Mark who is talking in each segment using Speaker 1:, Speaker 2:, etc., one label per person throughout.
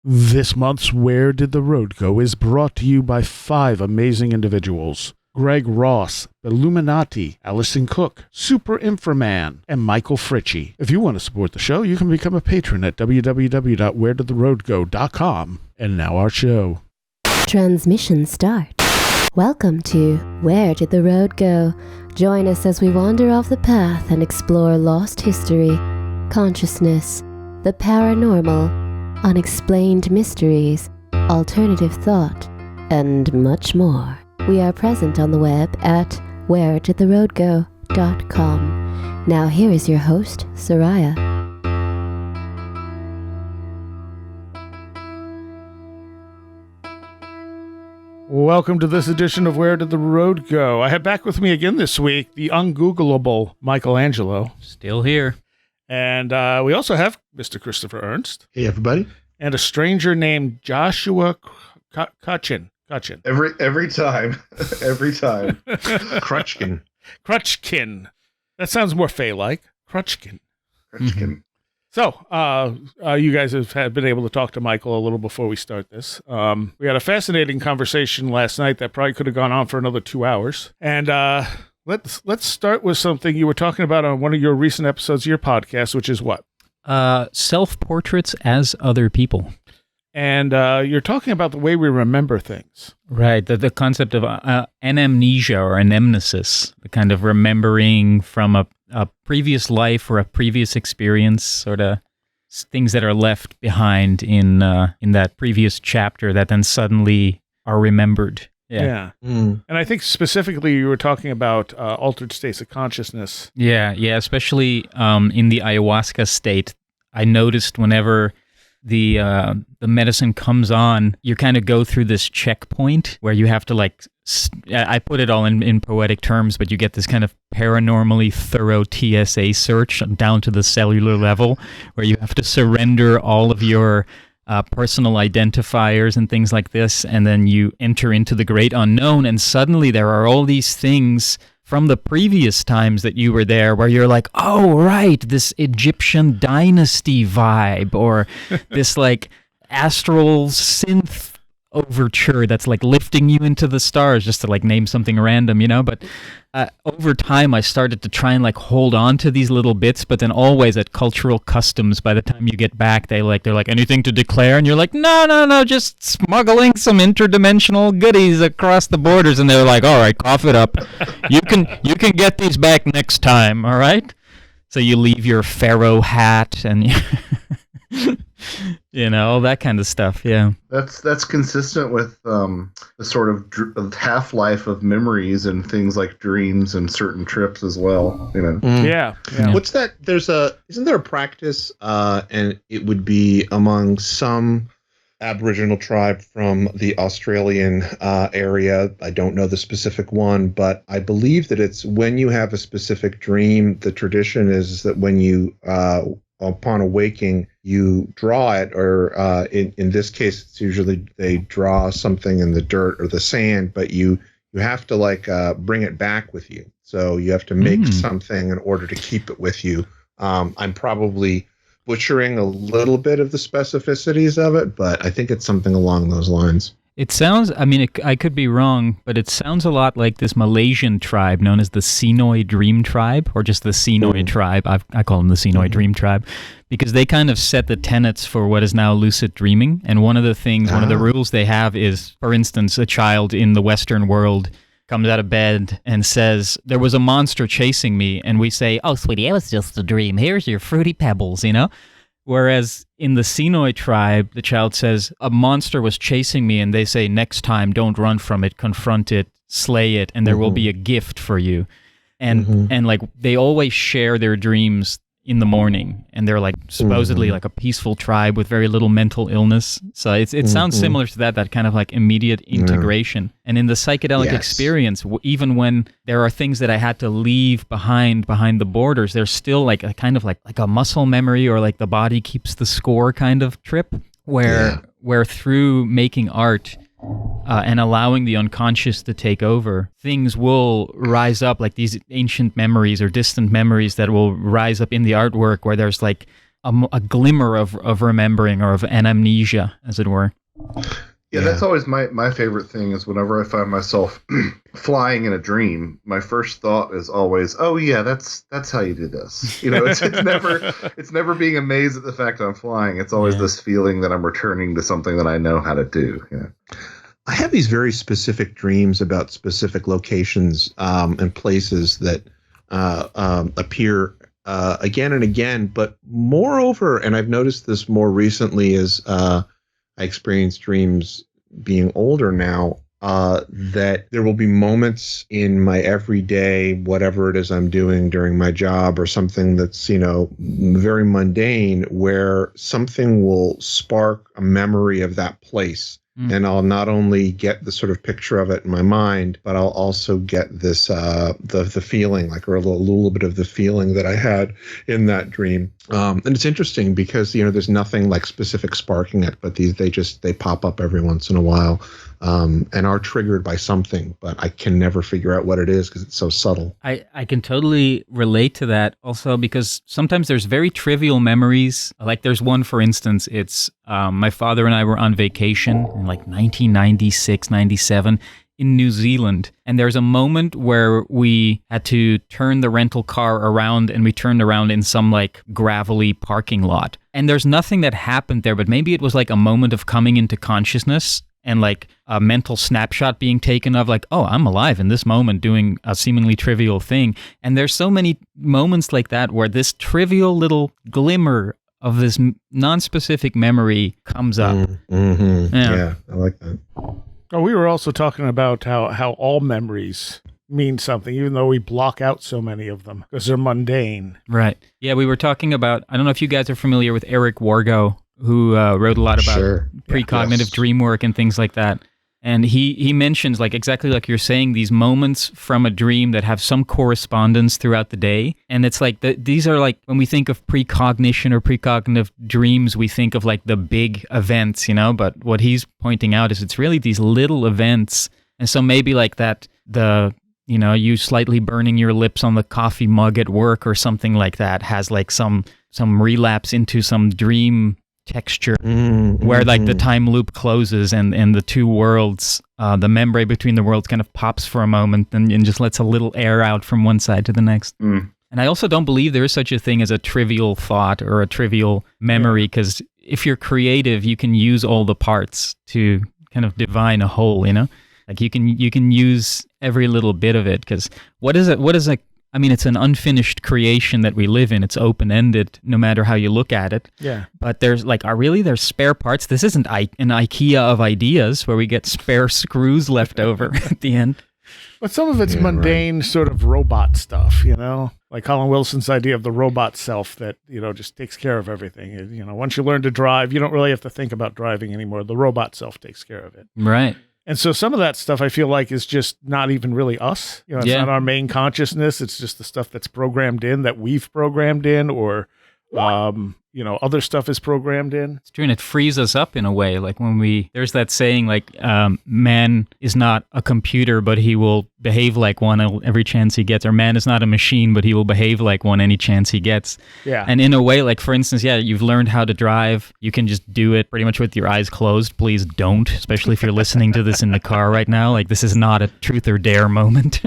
Speaker 1: This month's Where Did the Road Go is brought to you by 5 amazing individuals. Greg Ross, Illuminati, Allison Cook, Super Inframan, and Michael Fritchie. If you want to support the show, you can become a patron at www.wheredidtheroadgo.com. And now our show.
Speaker 2: Transmission start. Welcome to Where Did the Road Go? Join us as we wander off the path and explore lost history, consciousness, the paranormal, unexplained mysteries, alternative thought, and much more. We are present on the web at wheredidtheroadgo.com. Now here is your host, Seriah.
Speaker 1: Welcome to this edition of Where Did the Road Go? I have back with me again this week the ungoogleable Michael Angelo.
Speaker 3: Still here.
Speaker 1: And we also have Mr. Christopher Ernst.
Speaker 4: Hey, everybody.
Speaker 1: And a stranger named Joshua Cutchin.
Speaker 4: Every time. Cutchin.
Speaker 1: That sounds more Fey-like. Cutchin.
Speaker 4: Mm-hmm.
Speaker 1: So, you guys have been able to talk to Michael a little before we start this. We had a fascinating conversation last night that probably could have gone on for another 2 hours. And let's start with something you were talking about on one of your recent episodes of your podcast, which is what?
Speaker 3: Self-portraits as other people.
Speaker 1: And you're talking about the way we remember things.
Speaker 3: Right, the concept of anamnesia or anamnesis, the kind of remembering from a previous life or a previous experience, sort of things that are left behind in that previous chapter that then suddenly are remembered. Yeah.
Speaker 1: And I think specifically you were talking about altered states of consciousness.
Speaker 3: Yeah, especially in the ayahuasca state. I noticed whenever the medicine comes on, you kind of go through this checkpoint where you have to I put it all in poetic terms, but you get this kind of paranormally thorough TSA search down to the cellular level where you have to surrender all of your personal identifiers and things like this, and then you enter into the great unknown, and suddenly there are all these things from the previous times that you were there where you're like, oh, right, this Egyptian dynasty vibe, or this astral synth overture that's lifting you into the stars, just to name something random, but over time I started to try and hold on to these little bits, but then always at cultural customs, by the time you get back, they're like anything to declare, and you're like, no, just smuggling some interdimensional goodies across the borders, and they're like, all right, cough it up, you can get these back next time, all right? So you leave your pharaoh hat and all that kind of stuff. Yeah,
Speaker 4: that's consistent with the sort of half-life of memories and things like dreams and certain trips as well.
Speaker 1: Yeah.
Speaker 5: What's that? Isn't there a practice? And it would be among some Aboriginal tribe from the Australian area. I don't know the specific one, but I believe that it's when you have a specific dream. The tradition is that when you upon awaking, you draw it, or in this case, it's usually they draw something in the dirt or the sand, but you have to bring it back with you. So you have to make something in order to keep it with you. I'm probably butchering a little bit of the specificities of it, but I think it's something along those lines.
Speaker 3: It sounds, I could be wrong, but it sounds a lot like this Malaysian tribe known as the Senoi Dream Tribe, or just the Senoi Tribe. I call them the Senoi Dream Tribe, because they kind of set the tenets for what is now lucid dreaming. And one of the rules they have is, for instance, a child in the Western world comes out of bed and says, there was a monster chasing me. And we say, oh, sweetie, it was just a dream. Here's your fruity pebbles, Whereas in the Senoi tribe, the child says, a monster was chasing me, and they say, next time, don't run from it, confront it, slay it, and there will be a gift for you. And they always share their dreams in the morning, and they're supposedly a peaceful tribe with very little mental illness. So it sounds similar to that kind of immediate integration. Yeah. And in the psychedelic experience, even when there are things that I had to leave behind the borders, there's still a kind of like a muscle memory, or the body keeps the score kind of trip, where through making art and allowing the unconscious to take over, things will rise up, these ancient memories or distant memories that will rise up in the artwork, where there's a glimmer of remembering or of an amnesia, as it were.
Speaker 4: Yeah, that's always my favorite thing is whenever I find myself flying in a dream, my first thought is always, oh yeah, that's how you do this. You know, it's never being amazed at the fact I'm flying. It's always this feeling that I'm returning to something that I know how to do. You know?
Speaker 5: I have these very specific dreams about specific locations and places that appear again and again. But moreover, and I've noticed this more recently as I experience dreams being older now, that there will be moments in my everyday, whatever it is I'm doing during my job or something that's, very mundane, where something will spark a memory of that place. And I'll not only get the sort of picture of it in my mind, but I'll also get this the feeling, like, or a little bit of the feeling that I had in that dream. And it's interesting because there's nothing like specific sparking it, but they pop up every once in a while, and are triggered by something, but I can never figure out what it is because it's so subtle.
Speaker 3: I can totally relate to that also, because sometimes there's very trivial memories. Like there's one, for instance, it's my father and I were on vacation in like 1996, 97 in New Zealand. And there's a moment where we had to turn the rental car around, and we turned around in some like gravelly parking lot. And there's nothing that happened there, but maybe it was like a moment of coming into consciousness and like a mental snapshot being taken of like, oh, I'm alive in this moment doing a seemingly trivial thing. And there's so many moments like that where this trivial little glimmer of this non-specific memory comes up.
Speaker 5: Yeah, I like that.
Speaker 1: Oh, we were also talking about how all memories mean something, even though we block out so many of them because they're mundane.
Speaker 3: Right. Yeah, we were talking about, I don't know if you guys are familiar with Eric Wargo, who wrote a lot about precognitive dream work and things like that. And he mentions, like exactly like you're saying, these moments from a dream that have some correspondence throughout the day. And it's like, these are like, when we think of precognition or precognitive dreams, we think of like the big events, but what he's pointing out is it's really these little events. And so maybe like that, you slightly burning your lips on the coffee mug at work or something like that has like some relapse into some dream texture where like the time loop closes and the two worlds, the membrane between the worlds kind of pops for a moment and just lets a little air out from one side to the next. And I also don't believe there is such a thing as a trivial thought or a trivial memory, because if you're creative, you can use all the parts to kind of divine a whole, like you can use every little bit of it, because what is it? I mean, it's an unfinished creation that we live in. It's open-ended, no matter how you look at it.
Speaker 1: Yeah.
Speaker 3: But there's spare parts. This isn't an IKEA of ideas where we get spare screws left over at the end.
Speaker 1: But some of it's mundane sort of robot stuff, like Colin Wilson's idea of the robot self that, just takes care of everything. Once you learn to drive, you don't really have to think about driving anymore. The robot self takes care of it.
Speaker 3: Right.
Speaker 1: And so some of that stuff I feel like is just not even really us. It's not our main consciousness. It's just the stuff that's programmed in, that we've programmed in, or other stuff is programmed in.
Speaker 3: It's true, and it frees us up in a way. Like there's that saying, like, man is not a computer, but he will behave like one every chance he gets. Or man is not a machine, but he will behave like one any chance he gets.
Speaker 1: Yeah.
Speaker 3: And in a way, like, for instance, you've learned how to drive. You can just do it pretty much with your eyes closed. Please don't, especially if you're listening to this in the car right now. Like, this is not a truth or dare moment.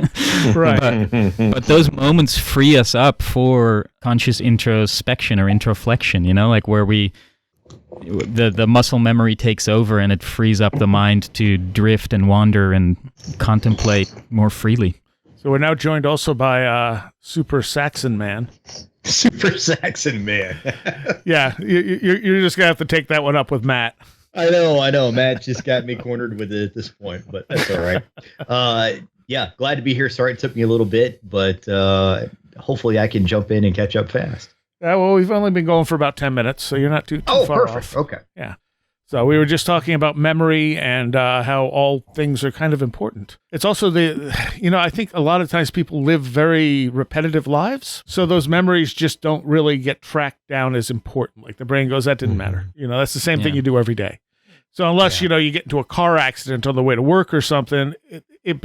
Speaker 1: Right.
Speaker 3: But those moments free us up for conscious introspection or introflection, like where the muscle memory takes over and it frees up the mind to drift and wander and contemplate more freely.
Speaker 1: So we're now joined also by Super Saxon Man.
Speaker 6: Super Saxon Man.
Speaker 1: Yeah, you're just going to have to take that one up with Matt.
Speaker 6: I know. Matt just got me cornered with it at this point, but that's all right. Yeah, glad to be here. Sorry it took me a little bit, but hopefully I can jump in and catch up fast.
Speaker 1: Well, we've only been going for about 10 minutes, so you're not too far
Speaker 6: perfect.
Speaker 1: off.
Speaker 6: Okay.
Speaker 1: Yeah. So we were just talking about memory and how all things are kind of important. It's also I think a lot of times people live very repetitive lives, so those memories just don't really get tracked down as important. Like the brain goes, that didn't matter. That's the same thing you do every day. So unless, you get into a car accident on the way to work or something, it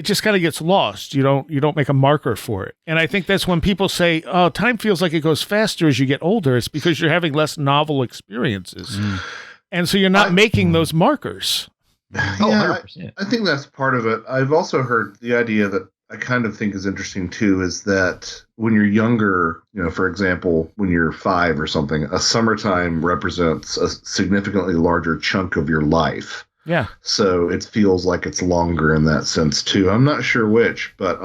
Speaker 1: just kind of gets lost. You don't make a marker for it. And I think that's when people say, oh, time feels like it goes faster as you get older. It's because you're having less novel experiences. And so you're not making those markers.
Speaker 4: Yeah, 100%. I think that's part of it. I've also heard the idea that I kind of think is interesting too, is that when you're younger, for example, when you're 5 or something, a summertime represents a significantly larger chunk of your life.
Speaker 1: Yeah.
Speaker 4: So it feels like it's longer in that sense too. I'm not sure which, but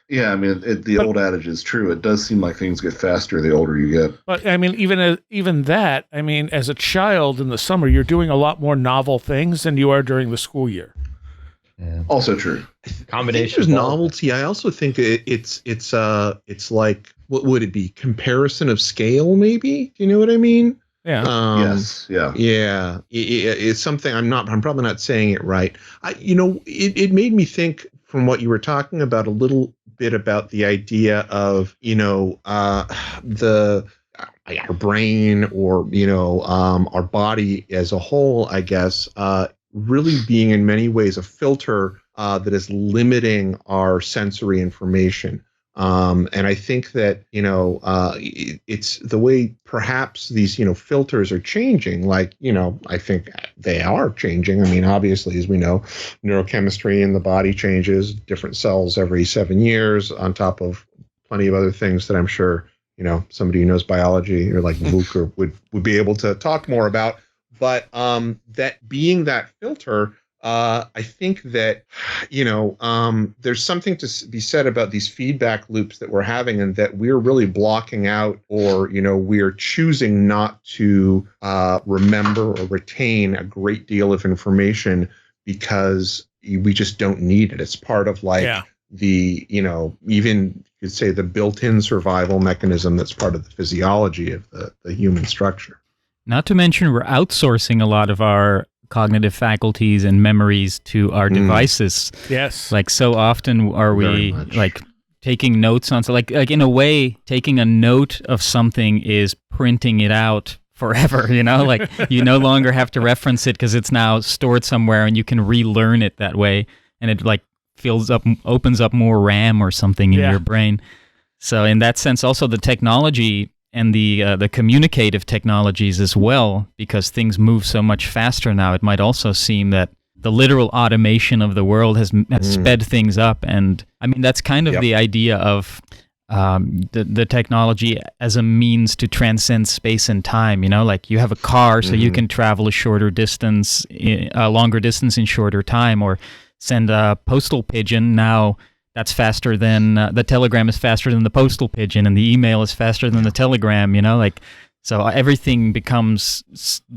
Speaker 4: yeah, I mean, the old adage is true. It does seem like things get faster the older you get.
Speaker 1: But I mean, even that, I mean, as a child in the summer, you're doing a lot more novel things than you are during the school year.
Speaker 4: Yeah. Also true.
Speaker 6: Combination
Speaker 5: of novelty. I also think it's like, what would it be? Comparison of scale, maybe? Do you know what I mean?
Speaker 1: Yeah.
Speaker 4: Yes. Yeah.
Speaker 5: Yeah. It's something I'm probably not saying it right. It made me think from what you were talking about a little bit about the idea of, our brain or, our body as a whole, I guess, really being in many ways a filter that is limiting our sensory information. And I think that, it's the way perhaps these, filters are changing. Like, I think they are changing. I mean, obviously, as we know, neurochemistry in the body changes, different cells every 7 years, on top of plenty of other things that I'm sure, somebody who knows biology or like Luke would be able to talk more about. But that being that filter, I think that, there's something to be said about these feedback loops that we're having, and that we're really blocking out, or, we're choosing not to remember or retain a great deal of information because we just don't need it. It's part of the, even you could say the built-in survival mechanism that's part of the physiology of the human structure.
Speaker 3: Not to mention, we're outsourcing a lot of our cognitive faculties and memories to our devices.
Speaker 1: Yes.
Speaker 3: Like, so often are we like taking notes on, so like in a way, taking a note of something is printing it out forever, like you no longer have to reference it because it's now stored somewhere and you can relearn it that way. And it like opens up more RAM or something in your brain. So in that sense, also the technology and the communicative technologies as well, because things move so much faster now, it might also seem that the literal automation of the world has sped things up. And I mean, that's kind of the idea of the technology as a means to transcend space and time, like you have a car so you can travel a shorter distance, a longer distance in shorter time, or send a postal pigeon. Now that's faster than the telegram is faster than the postal pigeon, and the email is faster than the telegram, so everything becomes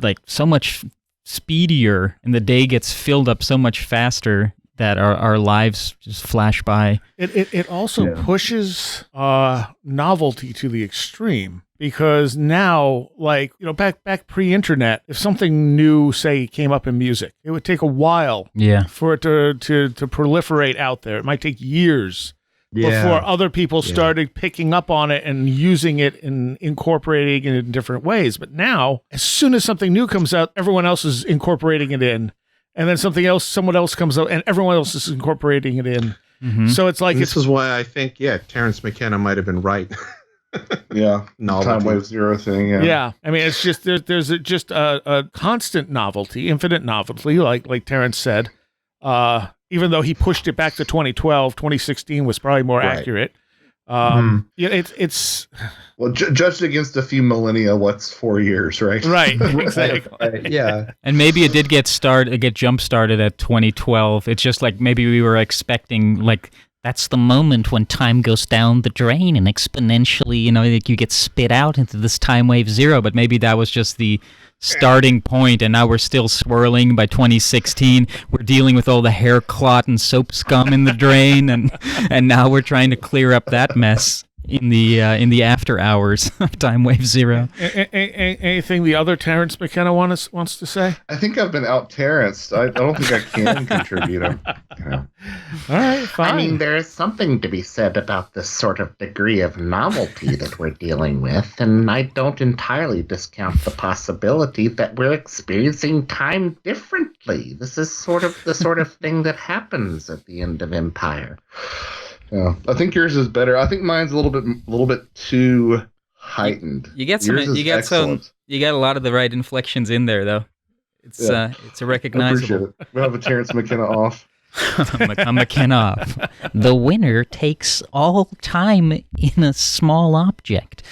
Speaker 3: like so much speedier, and the day gets filled up so much faster that our lives just flash by.
Speaker 1: It also pushes novelty to the extreme, because now, like, back pre-internet, if something new, say, came up in music, it would take a while for it to proliferate out there. It might take years before other people started picking up on it and using it and incorporating it in different ways. But now, as soon as something new comes out, everyone else is incorporating it in. And then someone else comes out, and everyone else is incorporating it in. Mm-hmm. So it's like
Speaker 5: this is why I think, Terence McKenna might have been right.
Speaker 4: Time wave zero thing.
Speaker 1: Yeah. I mean, it's just there's just a constant novelty, infinite novelty, like Terence said. Even though he pushed it back to 2012, 2016 was probably more accurate. It's
Speaker 4: well, judged against a few millennia, what's 4 years, right?
Speaker 1: Right, exactly.
Speaker 6: Yeah,
Speaker 3: and maybe it did get jump started at 2012. It's just like maybe we were expecting, like, that's the moment when time goes down the drain and exponentially, like you get spit out into this time wave zero. But maybe that was just the starting point, and now we're still swirling. By 2016, we're dealing with all the hair clot and soap scum in the drain, and now we're trying to clear up that mess. in the after hours of Time Wave Zero.
Speaker 1: Anything the other Terence McKenna wants to say?
Speaker 4: I think I've been out Terrenced. I don't think I can contribute.
Speaker 1: All right, fine.
Speaker 7: I mean, there is something to be said about this sort of degree of novelty that we're dealing with, and I don't entirely discount the possibility that we're experiencing time differently. This is sort of the sort of thing that happens at the end of Empire.
Speaker 4: Yeah, I think yours is better. I think mine's a little bit too heightened.
Speaker 3: You get some. You get excellent. Some. You got a lot of the right inflections in there, though. It's a recognizable.
Speaker 4: I appreciate it. We'll have a Terence McKenna off.
Speaker 3: McKenna off. The winner takes all time in a small object.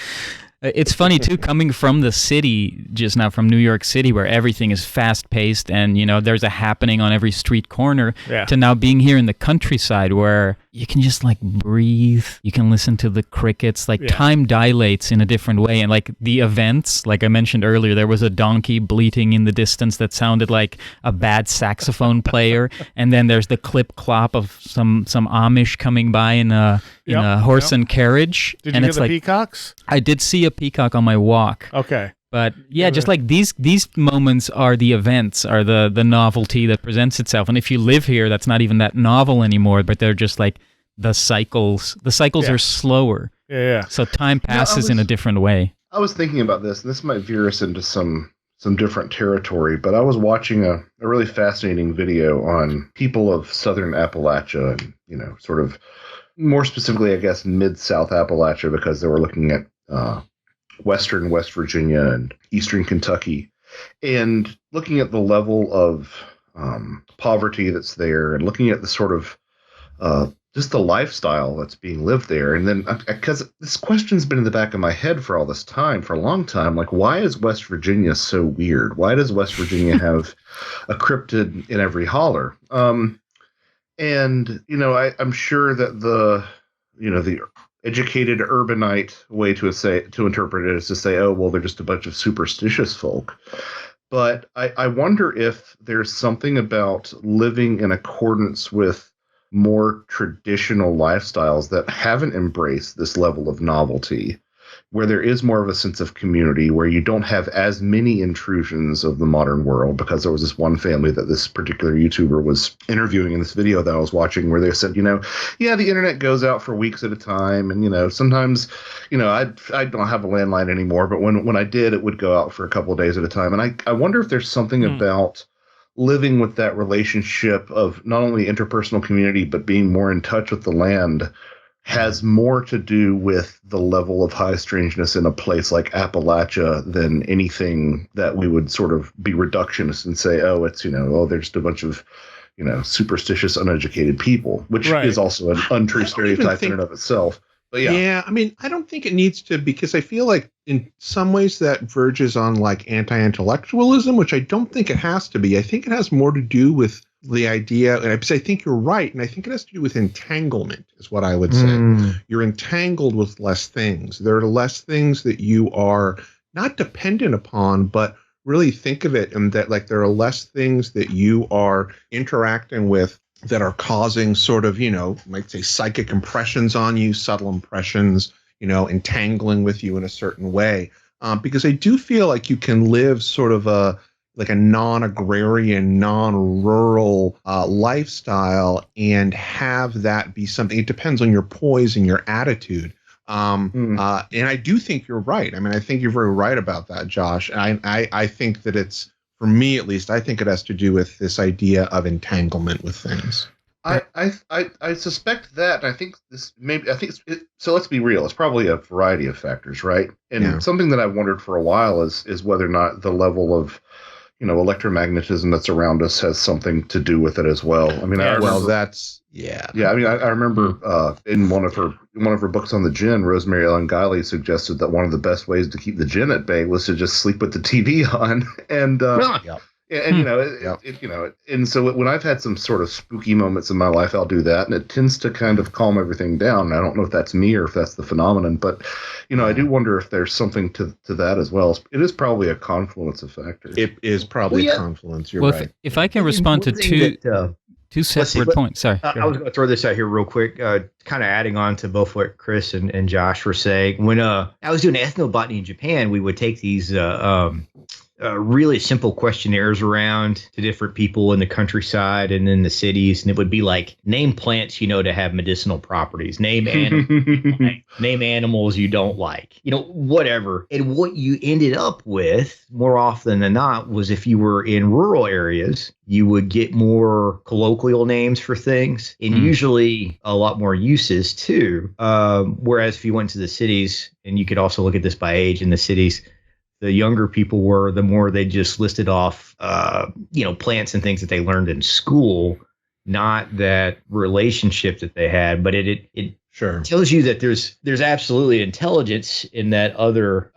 Speaker 3: It's funny, too, coming from the city just now, from New York City, where everything is fast-paced and, there's a happening on every street corner, to now being here in the countryside where you can just, breathe. You can listen to the crickets. Time dilates in a different way. And, the events, like I mentioned earlier, there was a donkey bleating in the distance that sounded like a bad saxophone player. And then there's the clip-clop of some Amish coming by in a horse and carriage.
Speaker 1: Did you hear the peacocks?
Speaker 3: I did see a peacock on my walk.
Speaker 1: Okay.
Speaker 3: But just like these moments are the events, are the novelty that presents itself. And if you live here, that's not even that novel anymore, but they're just like the cycles. The cycles are slower.
Speaker 1: Yeah.
Speaker 3: So time passes in a different way.
Speaker 4: I was thinking about this, and this might veer us into some different territory, but I was watching a really fascinating video on people of southern Appalachia and, sort of more specifically, I guess, mid-South Appalachia, because they were looking at western West Virginia and eastern Kentucky, and looking at the level of poverty that's there, and looking at the sort of just the lifestyle that's being lived there. And then, because this question's been in the back of my head for all this time, for a long time, why is West Virginia so weird? Why does West Virginia have a cryptid in every holler? And, I'm sure that the educated urbanite way to interpret it is to say, oh, well, they're just a bunch of superstitious folk. But I wonder if there's something about living in accordance with more traditional lifestyles that haven't embraced this level of novelty, where there is more of a sense of community, where you don't have as many intrusions of the modern world. Because there was this one family that this particular YouTuber was interviewing in this video that I was watching, where they said, the internet goes out for weeks at a time. And, sometimes, I don't have a landline anymore, but when I did, it would go out for a couple of days at a time. And I wonder if there's something about living with that relationship of not only interpersonal community, but being more in touch with the land has more to do with the level of high strangeness in a place like Appalachia than anything that we would sort of be reductionist and say, oh, it's, they're just a bunch of, superstitious, uneducated people, which is also an untrue stereotype in and of itself. But
Speaker 5: yeah, I mean, I don't think it needs to, because I feel like in some ways that verges on anti-intellectualism, which I don't think it has to be. I think it has more to do with the idea, and I think you're right, and I think it has to do with entanglement, is what I would say. You're entangled with less things. There are less things that you are not dependent upon, but really think of it, and that there are less things that you are interacting with that are causing sort of, might say psychic impressions on you, subtle impressions, entangling with you in a certain way. Because I do feel like you can live sort of a non-agrarian, non-rural lifestyle and have that be something. It depends on your poise and your attitude. And I do think you're right. I mean, I think you're very right about that, Josh. I think that it's, for me at least, I think it has to do with this idea of entanglement with things.
Speaker 4: I suspect that. I think this maybe. So let's be real. It's probably a variety of factors, right? And something that I've wondered for a while is whether or not the level of electromagnetism that's around us has something to do with it as well. I mean, I mean, I remember in one of her books on the jinn, Rosemary Ellen Guiley suggested that one of the best ways to keep the jinn at bay was to just sleep with the TV on, and and so when I've had some sort of spooky moments in my life, I'll do that, and it tends to kind of calm everything down. I don't know if that's me or if that's the phenomenon, but I do wonder if there's something to that as well. It is probably a confluence of factors.
Speaker 5: It is probably a confluence. You're right.
Speaker 3: If I can respond to two. Two separate points. Sorry.
Speaker 6: I was going to throw this out here real quick, kind of adding on to both what Chris and Josh were saying. When I was doing ethnobotany in Japan, we would take these really simple questionnaires around to different people in the countryside and in the cities, and it would be like, name plants to have medicinal properties, name animals you don't like, whatever. And what you ended up with more often than not was, if you were in rural areas, you would get more colloquial names for things, and usually a lot more uses too. Whereas if you went to the cities, and you could also look at this by age in the cities, the younger people were, the more they just listed off, plants and things that they learned in school, not that relationship that they had. But it
Speaker 5: Sure.
Speaker 6: tells you that there's absolutely intelligence in that other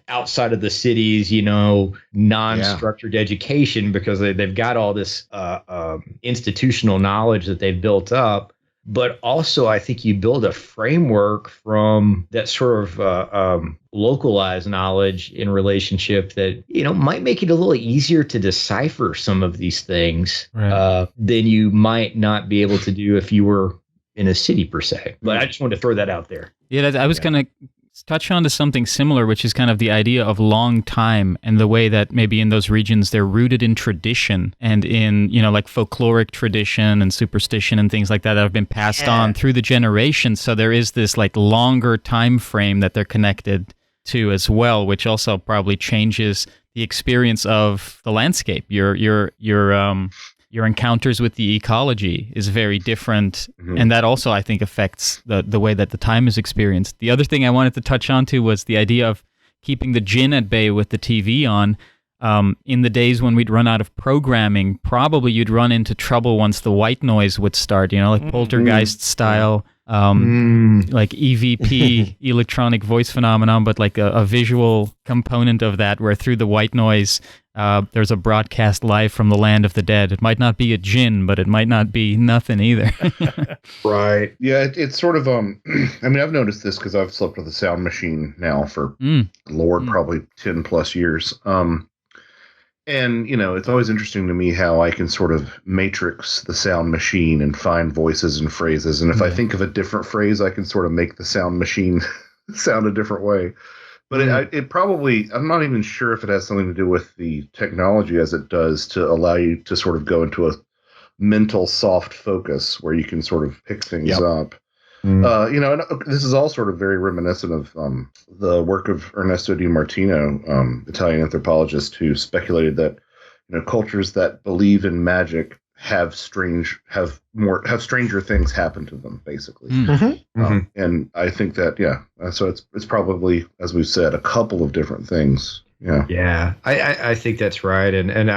Speaker 6: outside of the cities, non-structured education, because they've got all this institutional knowledge that they've built up. But also, I think you build a framework from that sort of localized knowledge in relationship that, might make it a little easier to decipher some of these things than you might not be able to do if you were in a city per se. But I just wanted to throw that out there.
Speaker 3: Yeah, I was going to touch on to something similar, which is kind of the idea of long time, and the way that maybe in those regions they're rooted in tradition and in, like folkloric tradition and superstition and things like that have been passed on through the generations. So there is this like longer time frame that they're connected to as well, which also probably changes the experience of the landscape. Your encounters with the ecology is very different, and that also, I think, affects the way that the time is experienced. The other thing I wanted to touch on to was the idea of keeping the jinn at bay with the TV on. In the days when we'd run out of programming, probably you'd run into trouble once the white noise would start, like poltergeist style, like EVP, electronic voice phenomenon, but like a visual component of that, where through the white noise, there's a broadcast live from the land of the dead. It might not be a jinn, but it might not be nothing either.
Speaker 4: Right. Yeah, it's sort of, I've noticed this because I've slept with a sound machine now for, probably 10 plus years. And, it's always interesting to me how I can sort of matrix the sound machine and find voices and phrases. And if I think of a different phrase, I can sort of make the sound machine sound a different way. But it probably, I'm not even sure if it has something to do with the technology as it does to allow you to sort of go into a mental soft focus where you can sort of pick things up. And this is all sort of very reminiscent of the work of Ernesto de Martino, Italian anthropologist, who speculated that cultures that believe in magic have stranger things happen to them, basically. And I think that so it's probably, as we've said, a couple of different things.
Speaker 6: I think that's right. And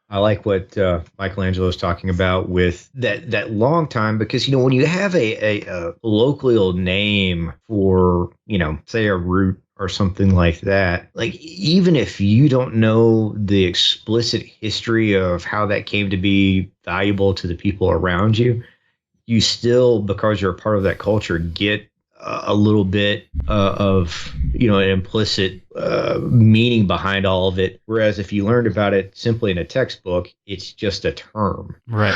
Speaker 6: I like what Michael Angelo is talking about with that long time, because, when you have a local name for, say a root or something like that, like, even if you don't know the explicit history of how that came to be valuable to the people around you, you still, because you're a part of that culture, get a little bit of, an implicit meaning behind all of it. Whereas if you learned about it simply in a textbook, it's just a term.
Speaker 3: Right.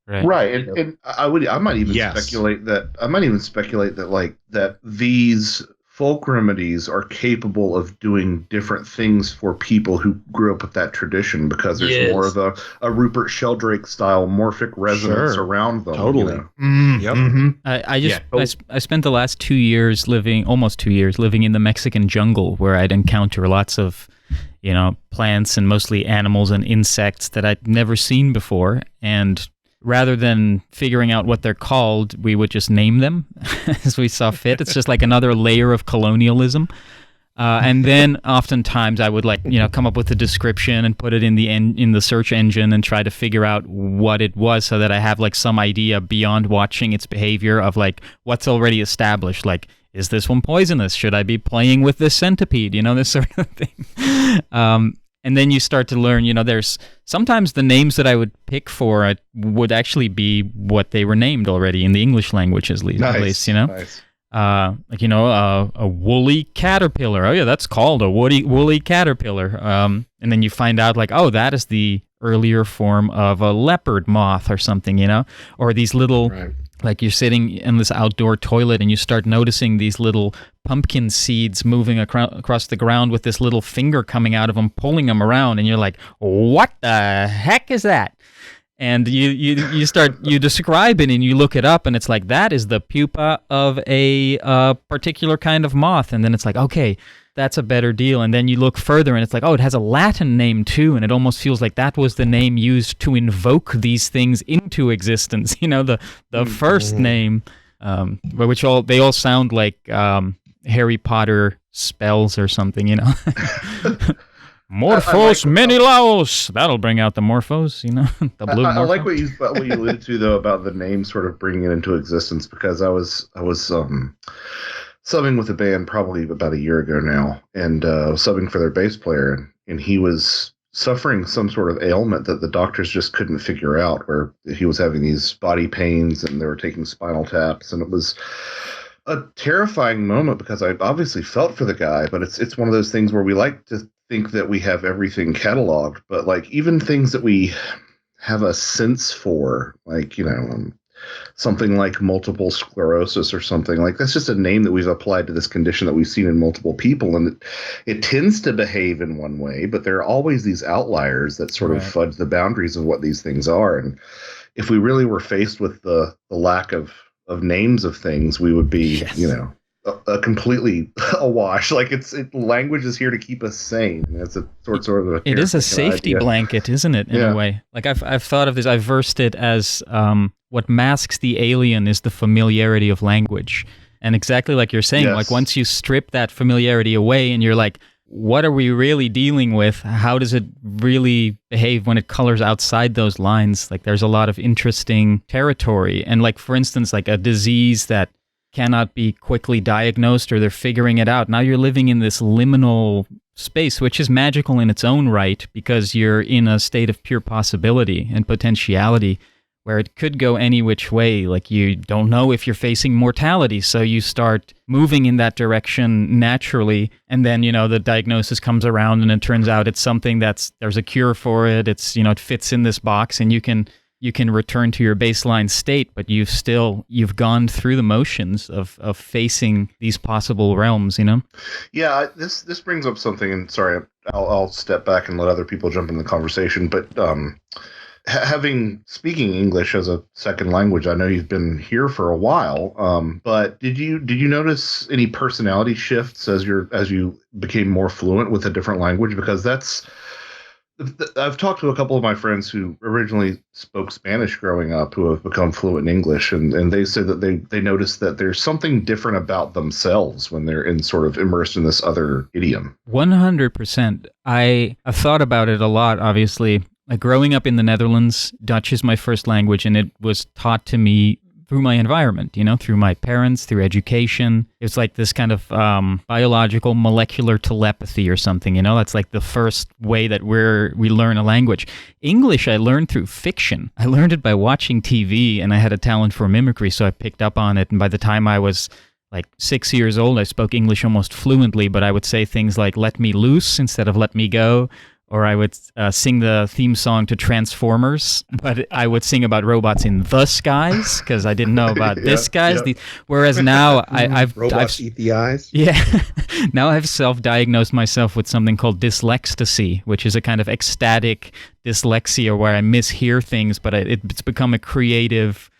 Speaker 4: And I might even speculate that like that these folk remedies are capable of doing different things for people who grew up with that tradition, because there's more of a Rupert Sheldrake style morphic resonance around them.
Speaker 5: Totally.
Speaker 3: I spent the last 2 years almost 2 years living in the Mexican jungle, where I'd encounter lots of, plants and mostly animals and insects that I'd never seen before. And rather than figuring out what they're called, we would just name them as we saw fit. It's just like another layer of colonialism. And then oftentimes I would come up with a description and put it in the search engine and try to figure out what it was, so that I have like some idea beyond watching its behavior of like what's already established. Like, is this one poisonous? Should I be playing with this centipede? This sort of thing. And then you start to learn, there's sometimes the names that I would pick for it would actually be what they were named already in the English language, at least.
Speaker 4: Nice.
Speaker 3: A woolly caterpillar. Oh yeah, that's called a woolly caterpillar. And then you find out like, oh, that is the earlier form of a leopard moth or something, or these little, like you're sitting in this outdoor toilet and you start noticing these little pumpkin seeds moving across the ground with this little finger coming out of them, pulling them around, and you're like, what the heck is that? And you describe it and you look it up and it's like, that is the pupa of a particular kind of moth. And then it's like, okay, that's a better deal. And then you look further and it's like, oh, it has a Latin name too. And it almost feels like that was the name used to invoke these things into existence. The first name, which they all sound like Harry Potter spells or something, Morphos Menelaus. That'll bring out the morphos, the blue.
Speaker 4: I like what you alluded to though about the name sort of bringing it into existence, because I was subbing with a band probably about a year ago now, and subbing for their bass player, and he was suffering some sort of ailment that the doctors just couldn't figure out, where he was having these body pains and they were taking spinal taps, and it was a terrifying moment because I obviously felt for the guy, but it's one of those things where we like to think that we have everything cataloged, but like even things that we have a sense for, like, something like multiple sclerosis or something, like that's just a name that we've applied to this condition that we've seen in multiple people, and it tends to behave in one way, but there are always these outliers that sort of fudge the boundaries of what these things are. And if we really were faced with the lack of names of things, we would be, a completely awash. Like language is here to keep us sane. It's a sort of
Speaker 3: it is a safety blanket, isn't it? In a way, like I've thought of this. I've versed it as what masks the alien is the familiarity of language, and exactly like you're saying, like once you strip that familiarity away, and you're like, what are we really dealing with? How does it really behave when it colors outside those lines? Like there's a lot of interesting territory, and like for instance, like a disease that cannot be quickly diagnosed or they're figuring it out. Now you're living in this liminal space, which is magical in its own right because you're in a state of pure possibility and potentiality where it could go any which way. Like you don't know if you're facing mortality, so you start moving in that direction naturally, and then the diagnosis comes around and it turns out it's something there's a cure for it. It's it fits in this box and you can return to your baseline state, but you've gone through the motions of facing these possible realms,
Speaker 4: Yeah, this brings up something, and sorry, I'll step back and let other people jump in the conversation, but speaking English as a second language, I know you've been here for a while, but did you notice any personality shifts as you became more fluent with a different language? Because I've talked to a couple of my friends who originally spoke Spanish growing up who have become fluent in English, and they said that they noticed that there's something different about themselves when they're sort of immersed in this other idiom.
Speaker 3: 100%. I've thought about it a lot, obviously. Like growing up in the Netherlands, Dutch is my first language, and it was taught to me through my environment, through my parents, through education. It's like this kind of biological molecular telepathy or something, That's like the first way that we learn a language. English, I learned through fiction. I learned it by watching TV, and I had a talent for mimicry, so I picked up on it. And by the time I was like 6 years old, I spoke English almost fluently, but I would say things like "let me loose" instead of "let me go." Or I would sing the theme song to Transformers, but I would sing about robots in the skies because I didn't know about this skies.
Speaker 4: Yeah.
Speaker 3: Whereas now I've
Speaker 5: eat the eyes.
Speaker 3: Yeah, now I've self-diagnosed myself with something called dyslextasy, which is a kind of ecstatic dyslexia where I mishear things, but it's become a creative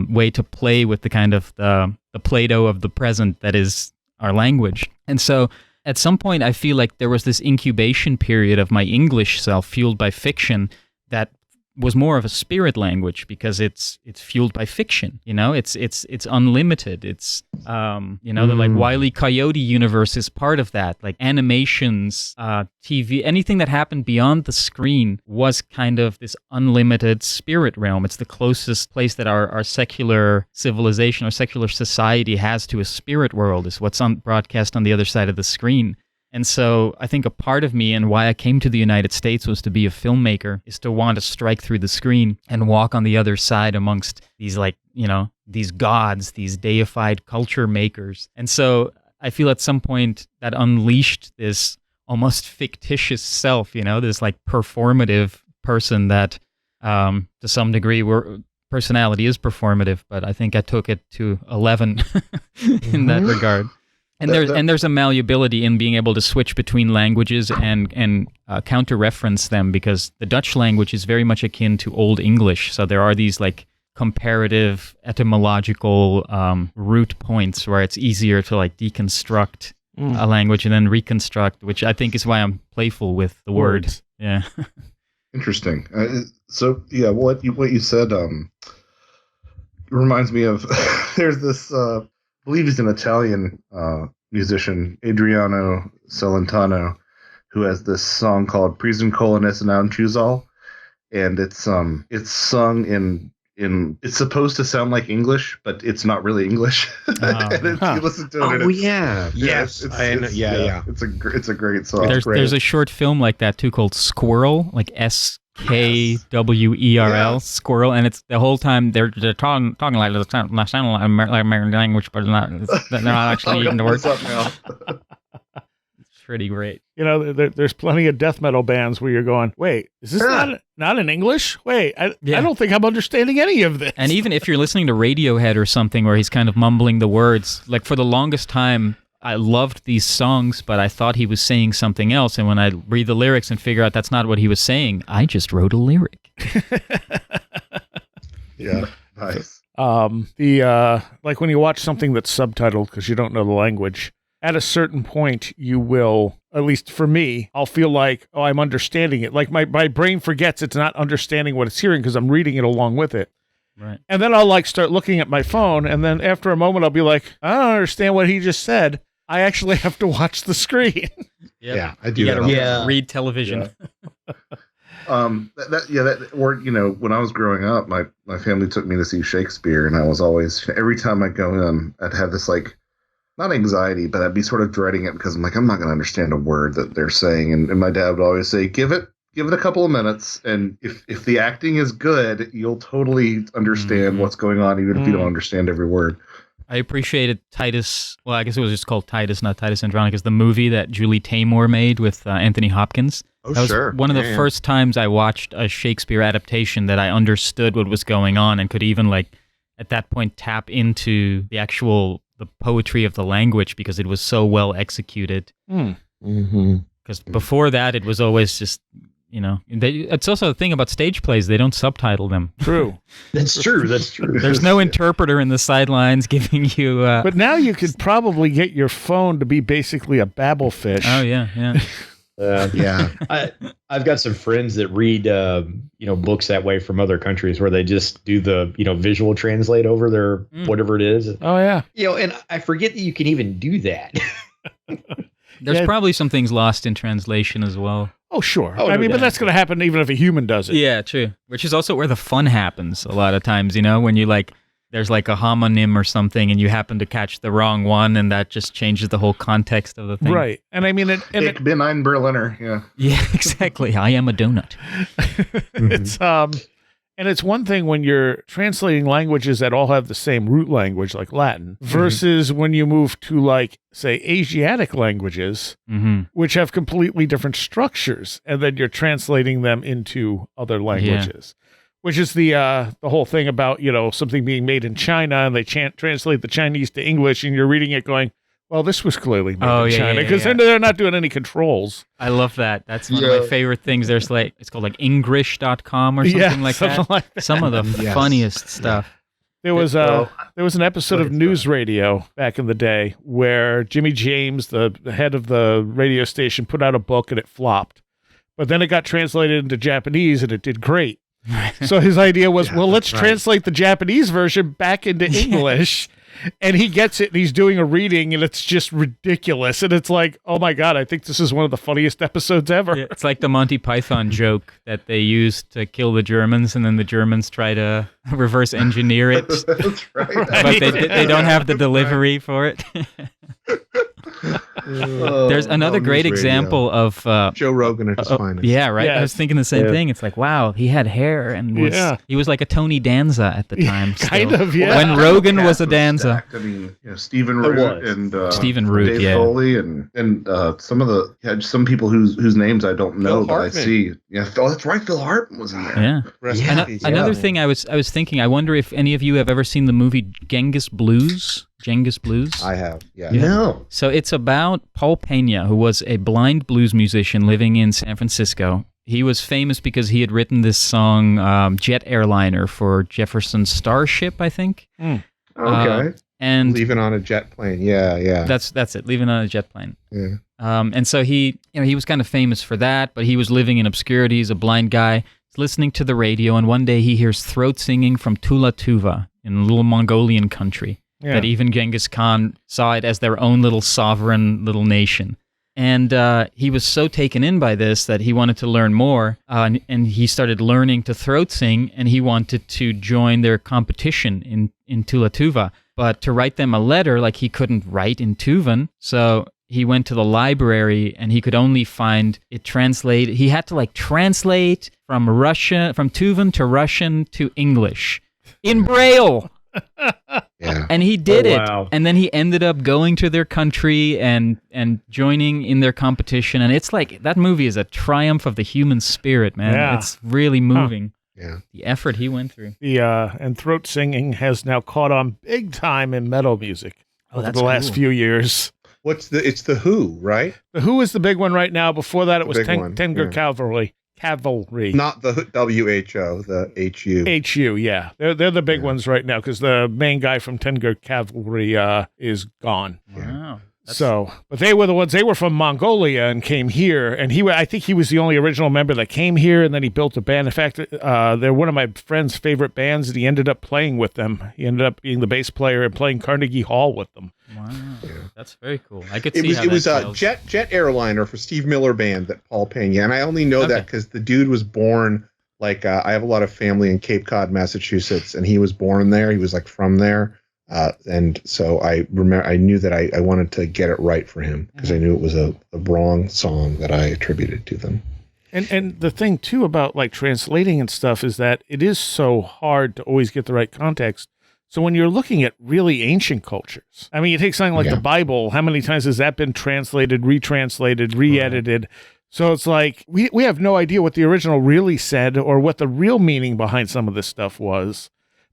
Speaker 3: way to play with the kind of the Play-Doh of the present that is our language, and so. At some point, I feel like there was this incubation period of my English self fueled by fiction that was more of a spirit language because it's fueled by fiction. It's unlimited. It's the like Wile E. Coyote universe is part of that. Like animations, TV, anything that happened beyond the screen was kind of this unlimited spirit realm. It's the closest place that our secular civilization or secular society has to a spirit world is what's broadcast on the other side of the screen. And so I think a part of me and why I came to the United States was to be a filmmaker, is to want to strike through the screen and walk on the other side amongst these these gods, these deified culture makers. And so I feel at some point that unleashed this almost fictitious self, this like performative person that, to some degree, personality is performative, but I think I took it to 11 in that regard. And there's a malleability in being able to switch between languages and counter-reference them, because the Dutch language is very much akin to Old English. So there are these like comparative etymological root points where it's easier to like deconstruct a language and then reconstruct, which I think is why I'm playful with the word. Yeah.
Speaker 4: Interesting. So yeah, what you said reminds me of there's this I believe he's an Italian musician, Adriano Celentano, who has this song called Prison Coloness and Chuzal, and it's sung in it's supposed to sound like English, but it's not really English. And you listen to it.
Speaker 5: Yes.
Speaker 4: It's a great song.
Speaker 3: There's a short film like that too called Squirrel, like SKWERL, Squirrel, and it's the whole time they're talking like American language, but they're not actually using the words. It's pretty great.
Speaker 1: You know, there's plenty of death metal bands where you're going, wait, is this not in English? Wait, I don't think I'm understanding any of this.
Speaker 3: And even if you're listening to Radiohead or something where he's kind of mumbling the words, like for the longest time, I loved these songs, but I thought he was saying something else. And when I read the lyrics and figure out that's not what he was saying, I just wrote a lyric.
Speaker 4: Yeah, nice.
Speaker 1: Like when you watch something that's subtitled because you don't know the language, at a certain point you will, at least for me, I'll feel like, oh, I'm understanding it. Like my brain forgets it's not understanding what it's hearing because I'm reading it along with it.
Speaker 3: Right.
Speaker 1: And then I'll like start looking at my phone, and then after a moment I'll be like, I don't understand what he just said. I actually have to watch the screen.
Speaker 5: Yeah, I do.
Speaker 3: You gotta read television.
Speaker 4: Or you know, when I was growing up, my family took me to see Shakespeare, and I was always, every time I'd go in, I'd have this like, not anxiety, but I'd be sort of dreading it because I'm like, I'm not going to understand a word that they're saying, and my dad would always say, give it a couple of minutes, and if the acting is good, you'll totally understand what's going on, even if you don't understand every word.
Speaker 3: I appreciated Titus. Well, I guess it was just called Titus, not Titus Andronicus. The movie that Julie Taymor made with Anthony Hopkins. That was one of the first times I watched a Shakespeare adaptation that I understood what was going on and could even, like, at that point, tap into the poetry of the language because it was so well executed. Because before that, it was always just, you know, it's also the thing about stage plays, they don't subtitle them.
Speaker 1: True.
Speaker 6: That's true.
Speaker 3: There's no interpreter in the sidelines giving you...
Speaker 1: But now you could probably get your phone to be basically a babblefish.
Speaker 3: Oh, yeah.
Speaker 6: I've got some friends that read, books that way from other countries where they just do the, visual translate over their whatever it is.
Speaker 1: Oh, yeah.
Speaker 6: And I forget that you can even do that.
Speaker 3: There's probably some things lost in translation as well.
Speaker 1: Oh, sure. But that's going to happen even if a human does it.
Speaker 3: Yeah, true. Which is also where the fun happens a lot of times, when you there's like a homonym or something and you happen to catch the wrong one and that just changes the whole context of the thing.
Speaker 1: Right. And I mean,
Speaker 4: Ich bin ein Berliner. Yeah.
Speaker 3: Yeah, exactly. I am a donut.
Speaker 1: It's one thing when you're translating languages that all have the same root language, like Latin, versus when you move to, like, say, Asiatic languages, which have completely different structures, and then you're translating them into other languages, which is the whole thing about, something being made in China, and they translate the Chinese to English, and you're reading it going, well, this was clearly made in China, because they're not doing any controls.
Speaker 3: I love that. That's one of my favorite things. There's it's called like Ingrish.com or something like that. Some of the funniest stuff. There was an episode of News Radio back in the day where Jimmy James, the head of the radio station, put out a book and it flopped. But then it got translated into Japanese and it did great. So his idea was, let's translate the Japanese version back into English. And he gets it, and he's doing a reading, and it's just ridiculous. And it's like, oh my God, I think this is one of the funniest episodes ever. Yeah, it's like the Monty Python joke that they used to kill the Germans, and then the Germans try to reverse engineer it.
Speaker 4: That's right.
Speaker 3: But they don't have the delivery for it. There's another great example of
Speaker 5: Joe Rogan at his finest.
Speaker 3: Yeah, right.
Speaker 1: Yeah.
Speaker 3: I was thinking the same thing. It's like, wow, he had hair and he was like a Tony Danza at the time.
Speaker 1: Kind
Speaker 3: still.
Speaker 1: of, yeah.
Speaker 3: When Rogan was a Danza.
Speaker 4: Stacked. I mean, Stephen Root and
Speaker 3: Stephen Root,
Speaker 4: Dave Foley and some of the some people whose names I don't know
Speaker 5: Phil
Speaker 4: but I
Speaker 5: Hartman.
Speaker 4: see. Yeah, that's right. Phil Hartman was in there.
Speaker 3: Yeah.
Speaker 5: Rest in peace.
Speaker 3: Another thing I was thinking, I wonder if any of you have ever seen the movie Genghis Blues? Genghis Blues?
Speaker 5: I have, yeah.
Speaker 6: No.
Speaker 3: So it's about Paul Pena, who was a blind blues musician living in San Francisco. He was famous because he had written this song, Jet Airliner, for Jefferson's Starship, I think.
Speaker 6: Okay.
Speaker 3: And
Speaker 5: Leaving on a jet plane. Yeah.
Speaker 3: that's it, Leaving on a jet plane.
Speaker 5: Yeah.
Speaker 3: And so he was kind of famous for that, but he was living in obscurity. He's a blind guy. He's listening to the radio, and one day he hears throat singing from Tula Tuva in a little Mongolian country.
Speaker 1: Yeah.
Speaker 3: That even Genghis Khan saw it as their own little sovereign little nation. And he was so taken in by this that he wanted to learn more, and he started learning to throat sing, and he wanted to join their competition in Tula Tuva. But to write them a letter, like, he couldn't write in Tuvan, so he went to the library and he could only find it translated. He had to like translate from Tuvan to Russian to English in Braille.
Speaker 5: Yeah.
Speaker 3: And he did
Speaker 6: wow.
Speaker 3: it. And then he ended up going to their country and joining in their competition. And it's like, that movie is a triumph of the human spirit, man.
Speaker 1: Yeah.
Speaker 3: It's really moving.
Speaker 5: Yeah.
Speaker 3: The effort he went through.
Speaker 1: And throat singing has now caught on big time in metal music over
Speaker 3: that's
Speaker 1: the last
Speaker 3: cool.
Speaker 1: few years.
Speaker 5: It's the Who, right?
Speaker 1: The Who is the big one right now. Before that, it was
Speaker 5: big one,
Speaker 1: Tenger
Speaker 5: yeah.
Speaker 1: Cavalry.
Speaker 5: Not the WHO, the HU.
Speaker 1: HU, yeah. They're the big ones right now because the main guy from Tenger Cavalry is gone.
Speaker 3: Wow.
Speaker 1: But they were the ones. They were from Mongolia and came here, and I think he was the only original member that came here, and then he built a band. In fact, they're one of my friend's favorite bands, and he ended up playing with them. He ended up being the bass player and playing Carnegie Hall with them.
Speaker 3: Wow. That's very cool. I could
Speaker 5: It
Speaker 3: see
Speaker 5: was
Speaker 3: how
Speaker 5: it was
Speaker 3: that
Speaker 5: a
Speaker 3: tells.
Speaker 5: jet airliner for Steve Miller Band that Paul Pena, and I only know that because the dude was born I have a lot of family in Cape Cod, Massachusetts, and he was born there. He was like from there, and so I knew that I wanted to get it right for him because I knew it was a wrong song that I attributed to them.
Speaker 1: And the thing too about like translating and stuff is that it is so hard to always get the right context. So when you're looking at really ancient cultures, I mean, you take something like the Bible, how many times has that been translated, retranslated, re-edited? Right. So it's like we have no idea what the original really said or what the real meaning behind some of this stuff was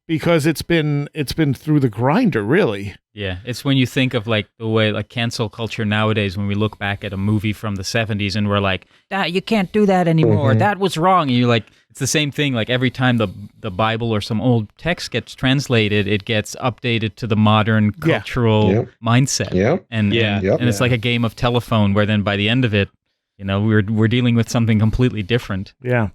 Speaker 1: because it's been through the grinder, really.
Speaker 3: Yeah, it's when you think of like the way like cancel culture nowadays when we look back at a movie from the 70s and we're like, you can't do that anymore. Mm-hmm. That was wrong. And you're like, it's the same thing. Like every time the Bible or some old text gets translated, it gets updated to the modern cultural mindset.
Speaker 5: Yeah.
Speaker 3: And it's like a game of telephone where then by the end of it, we're dealing with something completely different.
Speaker 1: Yeah.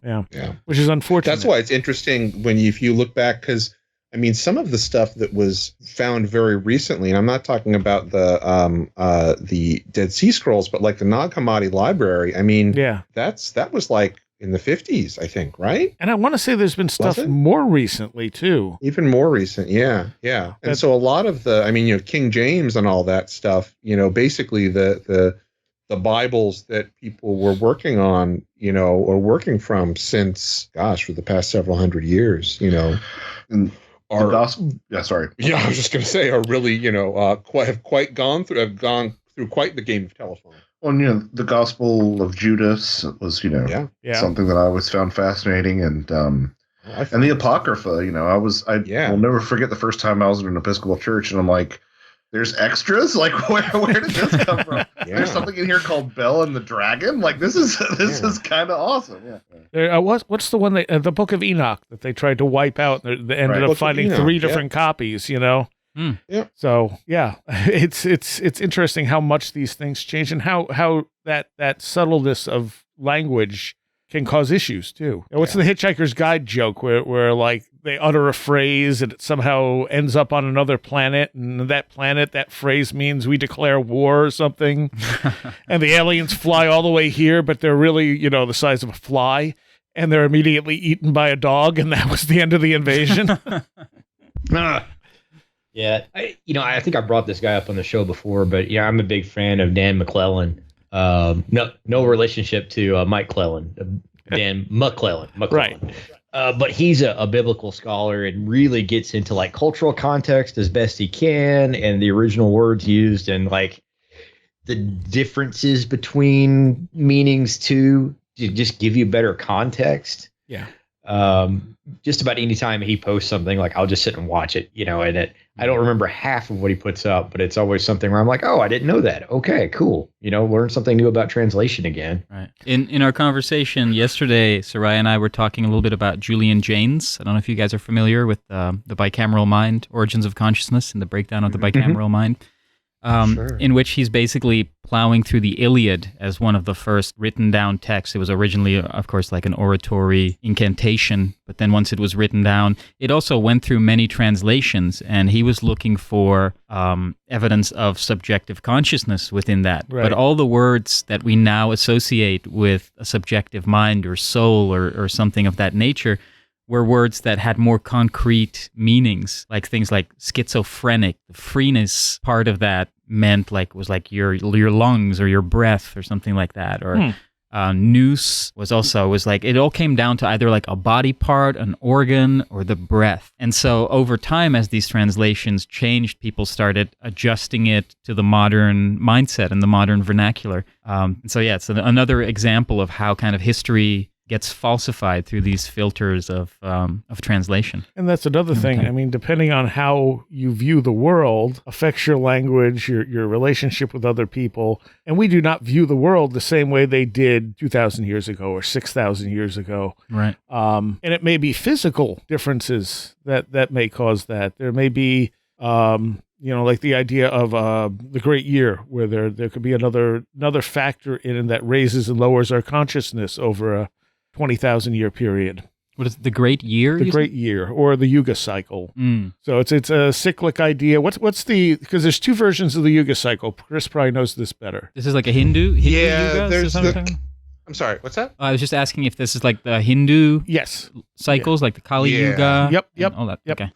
Speaker 1: Which is unfortunate.
Speaker 5: That's why it's interesting if you look back because I mean, some of the stuff that was found very recently, and I'm not talking about the Dead Sea Scrolls, but like the Nag Hammadi Library. I mean, that was like in the 50s, I think, right?
Speaker 1: And I want to say there's been stuff more recently too.
Speaker 5: Even more recent, yeah. And so a lot of King James and all that stuff, basically the Bibles that people were working on, or working from since, for the past several hundred years,
Speaker 4: Our gospel, sorry.
Speaker 5: Yeah, I was just going to say, are really, have gone through quite the game of telephone.
Speaker 4: Well, the Gospel of Judas was, something that I always found fascinating, and the Apocrypha. I will never forget the first time I was in an Episcopal church, and I'm like, there's extras. Like, where did this come from? There's something in here called Bell and the Dragon. Like, this is kind of awesome. Yeah.
Speaker 1: What's the one the Book of Enoch that they tried to wipe out? And they ended up finding three different copies. Yeah. So it's interesting how much these things change and how that subtleness of language can cause issues too. What's the Hitchhiker's Guide joke where like they utter a phrase and it somehow ends up on another planet, and that phrase means we declare war or something, and the aliens fly all the way here, but they're really the size of a fly, and they're immediately eaten by a dog, and that was the end of the invasion.
Speaker 6: Yeah, I think I brought this guy up on the show before, but yeah, I'm a big fan of Dan McClellan. No relationship to Mike Clellan, Dan McClellan.
Speaker 1: Right.
Speaker 6: But he's a biblical scholar and really gets into like cultural context as best he can, and the original words used, and like the differences between meanings to just give you better context.
Speaker 1: Yeah.
Speaker 6: Just about any time he posts something, like I'll just sit and watch it, and I don't remember half of what he puts up, but it's always something where I'm like, oh, I didn't know that. Okay, cool. Learn something new about translation again.
Speaker 3: Right. In our conversation yesterday, Seriah and I were talking a little bit about Julian Jaynes. I don't know if you guys are familiar with the bicameral mind, Origins of Consciousness, and the breakdown of the bicameral mind.
Speaker 5: Sure.
Speaker 3: In which he's basically plowing through the Iliad as one of the first written down texts. It was originally, of course, like an oratory incantation, but then once it was written down, it also went through many translations, and he was looking for evidence of subjective consciousness within that.
Speaker 1: Right.
Speaker 3: But all the words that we now associate with a subjective mind or soul or something of that nature were words that had more concrete meanings, like things like schizophrenic. The freeness part of that was like your lungs or your breath or something like that. Or nous was like, it all came down to either like a body part, an organ, or the breath. And so over time, as these translations changed, people started adjusting it to the modern mindset and the modern vernacular. So yeah, it's another example of how kind of history gets falsified through these filters of translation.
Speaker 1: And that's another thing. I mean, depending on how you view the world affects your language, your relationship with other people. And we do not view the world the same way they did 2,000 years ago or 6,000 years ago.
Speaker 3: Right.
Speaker 1: And it may be physical differences that may cause that. There may be, like the idea of the Great Year, where there could be another factor in that raises and lowers our consciousness over a 20,000 year period.
Speaker 3: What is it, the Great Year?
Speaker 1: The Great Year, or the Yuga cycle. So it's a cyclic idea. What's because there's two versions of the Yuga cycle. Chris probably knows this better.
Speaker 3: This is like a Hindu
Speaker 5: Yeah,
Speaker 3: Yuga?
Speaker 5: there's I'm sorry, what's that?
Speaker 3: I was just asking if this is like the Hindu cycles, like the Kali Yuga.
Speaker 1: Yep.
Speaker 3: All that.
Speaker 1: Yep.
Speaker 3: Okay.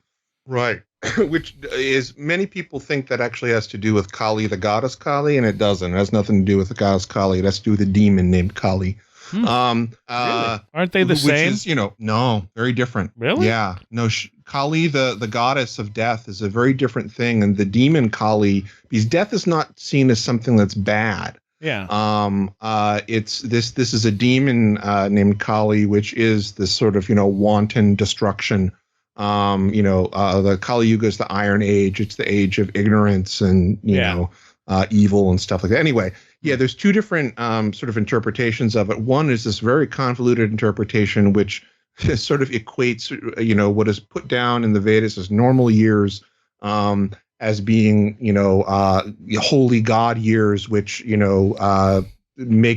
Speaker 5: Right. Which is, many people think that actually has to do with Kali, the goddess Kali, and it doesn't. It has nothing to do with the goddess Kali. It has to do with a demon named Kali.
Speaker 1: Really? Aren't they the same?
Speaker 5: Which is, no, very different.
Speaker 1: Really?
Speaker 5: Yeah. No, Kali, the goddess of death, is a very different thing. And the demon Kali, because death is not seen as something that's bad.
Speaker 1: Yeah.
Speaker 5: It's this is a demon named Kali, which is this sort of, wanton destruction. The Kali Yuga is the Iron Age. It's the age of ignorance and, evil and stuff like that. Anyway, yeah, there's two different sort of interpretations of it. One is this very convoluted interpretation, which sort of equates, what is put down in the Vedas as normal years as being, holy God years, which,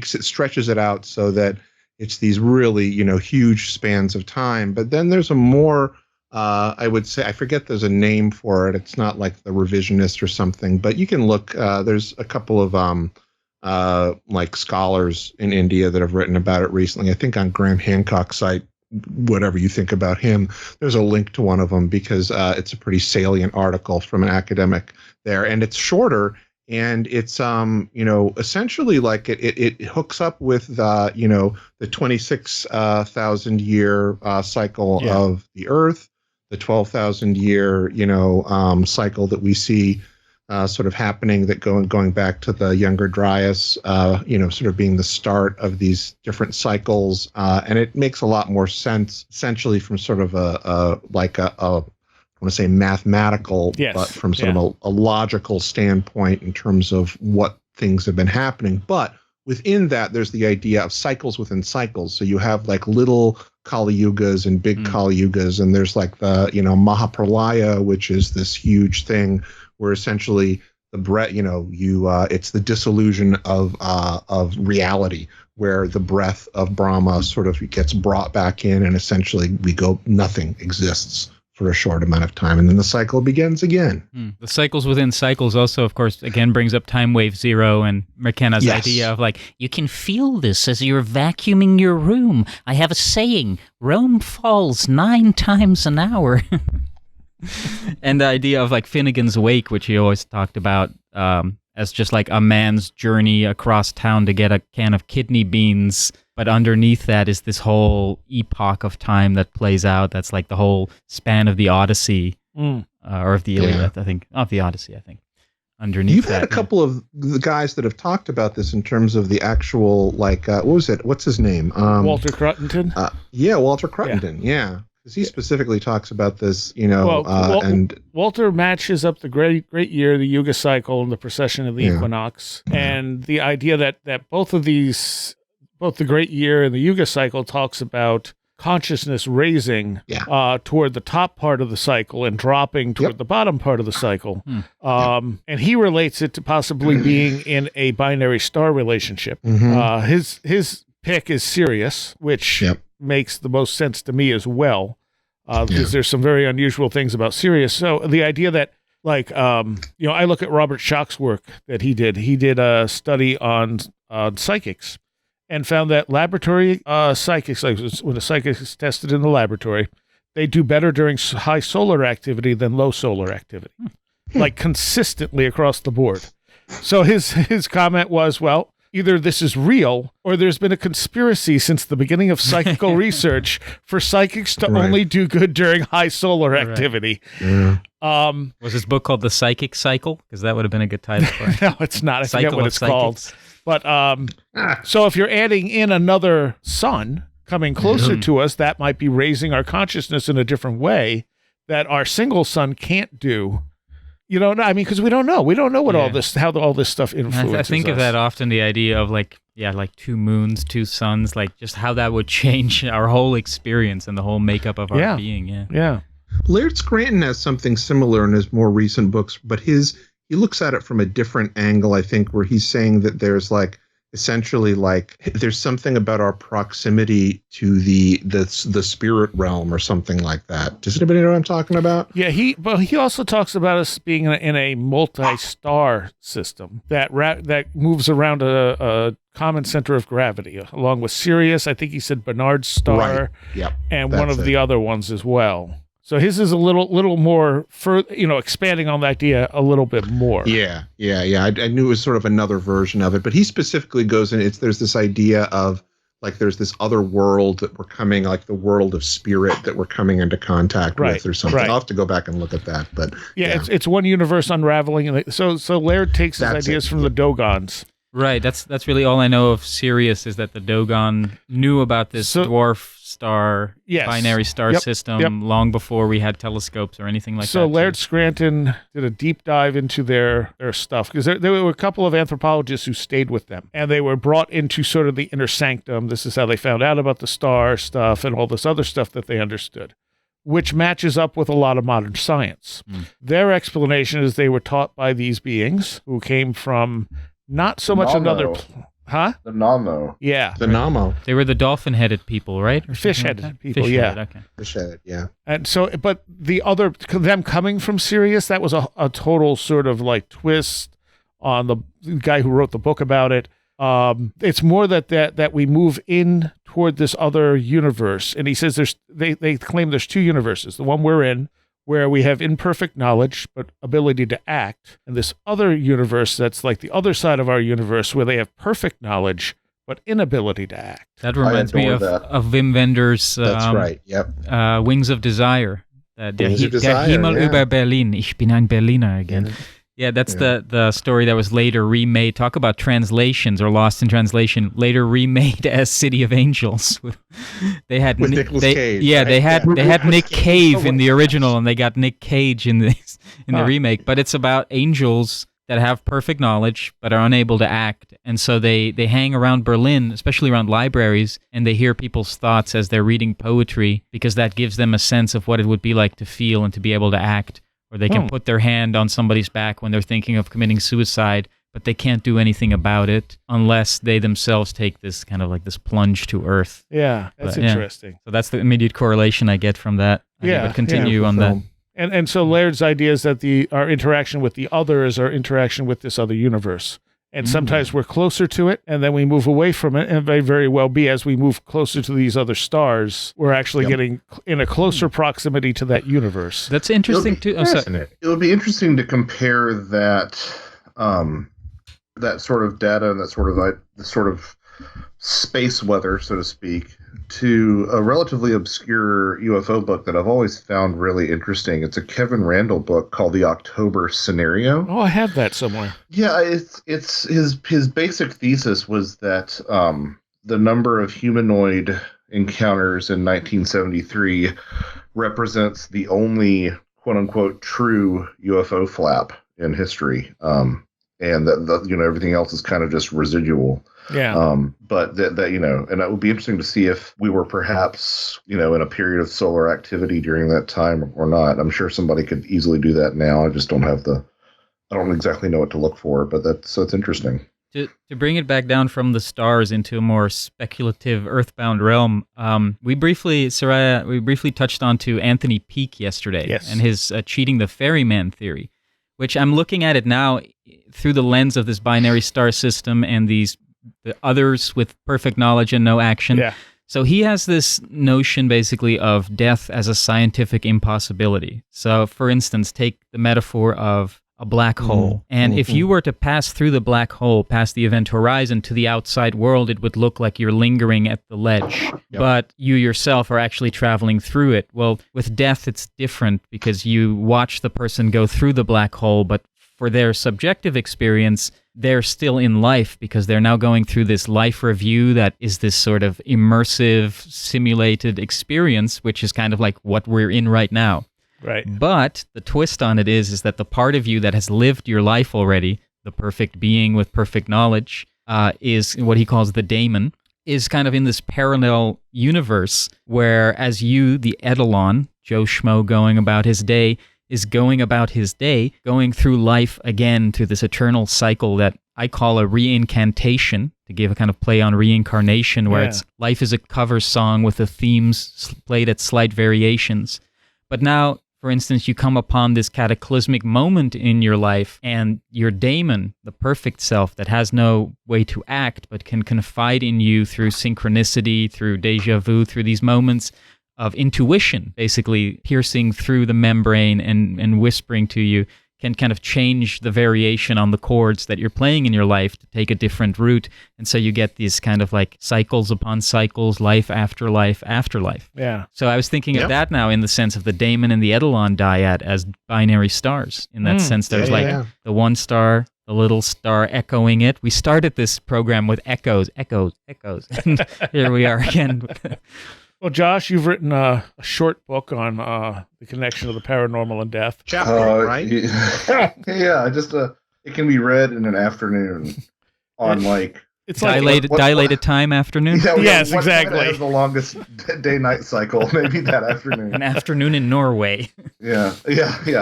Speaker 5: stretches it out so that it's these really, huge spans of time. But then there's a more, I would say, I forget there's a name for it. It's not like the revisionist or something, but you can look, there's a couple of like scholars in India that have written about it recently. I think on Grahm Hancock's site, whatever you think about him, there's a link to one of them because it's a pretty salient article from an academic there, and it's shorter, and it's essentially like it hooks up with the 26,000 year cycle of the Earth, the 12,000 year cycle that we see sort of happening, that going back to the Younger Dryas, sort of being the start of these different cycles, and it makes a lot more sense, essentially from sort of I want to say mathematical, but from sort of a logical standpoint in terms of what things have been happening. But within that, there's the idea of cycles within cycles. So you have like little Kali Yugas and big Kali Yugas, and there's like the Mahapralaya, which is this huge thing where essentially the breath, it's the dissolution of reality, where the breath of Brahma sort of gets brought back in, and essentially nothing exists for a short amount of time, and then the cycle begins again.
Speaker 3: The cycles within cycles also, of course, again brings up time wave zero and McKenna's idea of like, you can feel this as you're vacuuming your room. I have a saying, Rome falls 9 times an hour. And the idea of like Finnegans Wake, which he always talked about as just like a man's journey across town to get a can of kidney beans. But underneath that is this whole epoch of time that plays out. That's like the whole span of the Odyssey, or of the Iliad, I think. Of the Odyssey, I think. Underneath
Speaker 5: You've had a couple of the guys that have talked about this in terms of the actual, like, what was it? What's his name?
Speaker 1: Walter Cruttenden?
Speaker 5: Walter Cruttenden, yeah. Because he specifically talks about this, and
Speaker 1: Walter matches up the great year, the Yuga cycle, and the precession of the equinox, and the idea that both of these, both the great year and the Yuga cycle, talks about consciousness raising toward the top part of the cycle and dropping toward the bottom part of the cycle. And he relates it to possibly being in a binary star relationship. His pick is Sirius, which makes the most sense to me as well, because there's some very unusual things about Sirius. So the idea that, like, I look at Robert Schoch's work that he did. He did a study on psychics, and found that laboratory psychics, like when a psychic is tested in the laboratory, they do better during high solar activity than low solar activity, like consistently across the board. So his comment was, well, either this is real or there's been a conspiracy since the beginning of psychical research for psychics to only do good during high solar activity.
Speaker 3: Was this book called The Psychic Cycle? Because that would have been a good title for it.
Speaker 1: No, it's not. I forget what it's called. But so if you're adding in another sun coming closer to us, that might be raising our consciousness in a different way that our single sun can't do. You know, I mean, because we don't know. We don't know what how all this stuff influences
Speaker 3: I think of that often, the idea of like two moons, two suns, like just how that would change our whole experience and the whole makeup of our being.
Speaker 1: Yeah.
Speaker 5: Laird Scranton has something similar in his more recent books, but he looks at it from a different angle, I think, where he's saying that there's like essentially like there's something about our proximity to the spirit realm or something like that. Does anybody know what I'm talking about?
Speaker 1: Yeah, he also talks about us being in a multi-star system that moves around a common center of gravity, along with Sirius. I think he said Bernard's star, and one of the other ones as well. So his is a little more, expanding on the idea a little bit more.
Speaker 5: Yeah. I knew it was sort of another version of it, but he specifically goes in. There's this idea of like there's this other world that we're coming, like the world of spirit that we're coming into contact with, or something. I'll have to go back and look at that, but
Speaker 1: it's one universe unraveling, and so Laird takes his ideas from the Dogons.
Speaker 3: Right, that's really all I know of Sirius, is that the Dogon knew about this dwarf star, binary star system long before we had telescopes or anything like that.
Speaker 1: So Laird Scranton did a deep dive into their stuff, because there were a couple of anthropologists who stayed with them, and they were brought into sort of the inner sanctum. This is how they found out about the star stuff and all this other stuff that they understood, which matches up with a lot of modern science. Their explanation is they were taught by these beings who came from not so much another... The
Speaker 4: Namo.
Speaker 1: Yeah.
Speaker 5: The Namo.
Speaker 3: They were the dolphin-headed people, right?
Speaker 1: Fish-headed people,
Speaker 5: Fish-headed, yeah.
Speaker 1: And so, but the other, them coming from Sirius, that was a total sort of like twist on the guy who wrote the book about it. It's more that we move in toward this other universe. And he says they claim there's two universes. The one we're in, where we have imperfect knowledge but ability to act, and this other universe that's like the other side of our universe, where they have perfect knowledge but inability to act.
Speaker 3: That reminds me of Wim Wender's
Speaker 5: That's right. Yep.
Speaker 3: Wings of Desire.
Speaker 5: Wings of Desire,
Speaker 3: Himmel über Berlin. Ich bin ein Berliner again. Yeah, that's the story that was later remade. Talk about translations or lost in translation. Later remade as City of Angels. They had
Speaker 5: with Nicolas Cage.
Speaker 3: Yeah,
Speaker 5: right?
Speaker 3: they had Nick Cave in the original, and they got Nick Cage in the remake. But it's about angels that have perfect knowledge but are unable to act, and so they hang around Berlin, especially around libraries, and they hear people's thoughts as they're reading poetry, because that gives them a sense of what it would be like to feel and to be able to act. Or they can put their hand on somebody's back when they're thinking of committing suicide, but they can't do anything about it unless they themselves take this kind of like this plunge to earth.
Speaker 1: Yeah, that's interesting.
Speaker 3: So that's the immediate correlation I get from that. But continue on that.
Speaker 1: And so Laird's idea is that our interaction with the other is our interaction with this other universe. And sometimes we're closer to it, and then we move away from it, and it may very well be as we move closer to these other stars, we're actually getting in a closer proximity to that universe.
Speaker 3: That's interesting too.
Speaker 4: It would be interesting to compare that that sort of data and that sort of the sort of space weather, so to speak, to a relatively obscure UFO book that I've always found really interesting. It's a Kevin Randall book called The October Scenario.
Speaker 1: Oh, I have that somewhere.
Speaker 4: Yeah, it's his basic thesis was that the number of humanoid encounters in 1973 represents the only quote unquote true UFO flap in history, and that everything else is kind of just residual.
Speaker 1: Yeah.
Speaker 4: But that and it would be interesting to see if we were perhaps, in a period of solar activity during that time or not. I'm sure somebody could easily do that now. I just don't exactly know what to look for, but it's interesting.
Speaker 3: To bring it back down from the stars into a more speculative earthbound realm, we briefly touched on to Anthony Peake yesterday and his cheating the ferryman theory, which I'm looking at it now through the lens of this binary star system and the others with perfect knowledge and no action.
Speaker 1: Yeah.
Speaker 3: So he has this notion basically of death as a scientific impossibility. So for instance, take the metaphor of a black hole. And if you were to pass through the black hole, past the event horizon to the outside world, it would look like you're lingering at the ledge. But you yourself are actually traveling through it. Well, with death, it's different because you watch the person go through the black hole, but for their subjective experience, they're still in life because they're now going through this life review that is this sort of immersive, simulated experience, which is kind of like what we're in right now.
Speaker 1: Right.
Speaker 3: But the twist on it is that the part of you that has lived your life already, the perfect being with perfect knowledge, is what he calls the daemon, is kind of in this parallel universe where as you, the Eidolon, Joe Schmo going about his day, is going about his day, going through life again through this eternal cycle that I call a reincantation, to give a kind of play on reincarnation, where it's life is a cover song with the themes played at slight variations. But now, for instance, you come upon this cataclysmic moment in your life, and your daemon, the perfect self that has no way to act, but can confide in you through synchronicity, through déjà vu, through these moments of intuition, basically piercing through the membrane and whispering to you, can kind of change the variation on the chords that you're playing in your life to take a different route. And so you get these kind of like cycles upon cycles, life after life after life.
Speaker 1: Yeah.
Speaker 3: So I was thinking of that now in the sense of the daemon and the Eidolon dyad as binary stars. In that sense, there's the one star, the little star echoing it. We started this program with echoes. And here we are again.
Speaker 1: Well, Josh, you've written a short book on the connection of the paranormal and death.
Speaker 5: Chapter, right?
Speaker 4: Yeah, just it can be read in an afternoon on
Speaker 1: it's
Speaker 3: dilated time afternoon.
Speaker 1: Yes, exactly.
Speaker 4: Has the longest day-night cycle, maybe that afternoon.
Speaker 3: An afternoon in Norway.
Speaker 4: Yeah.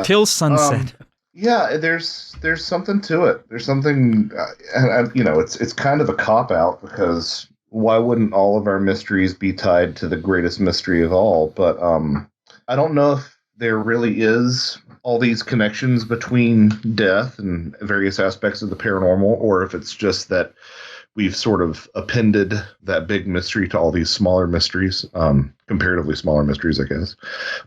Speaker 3: Till sunset.
Speaker 4: There's something to it. There's something, and it's kind of a cop-out because why wouldn't all of our mysteries be tied to the greatest mystery of all? But I don't know if there really is all these connections between death and various aspects of the paranormal, or if it's just that we've sort of appended that big mystery to all these smaller mysteries, comparatively smaller mysteries, I guess.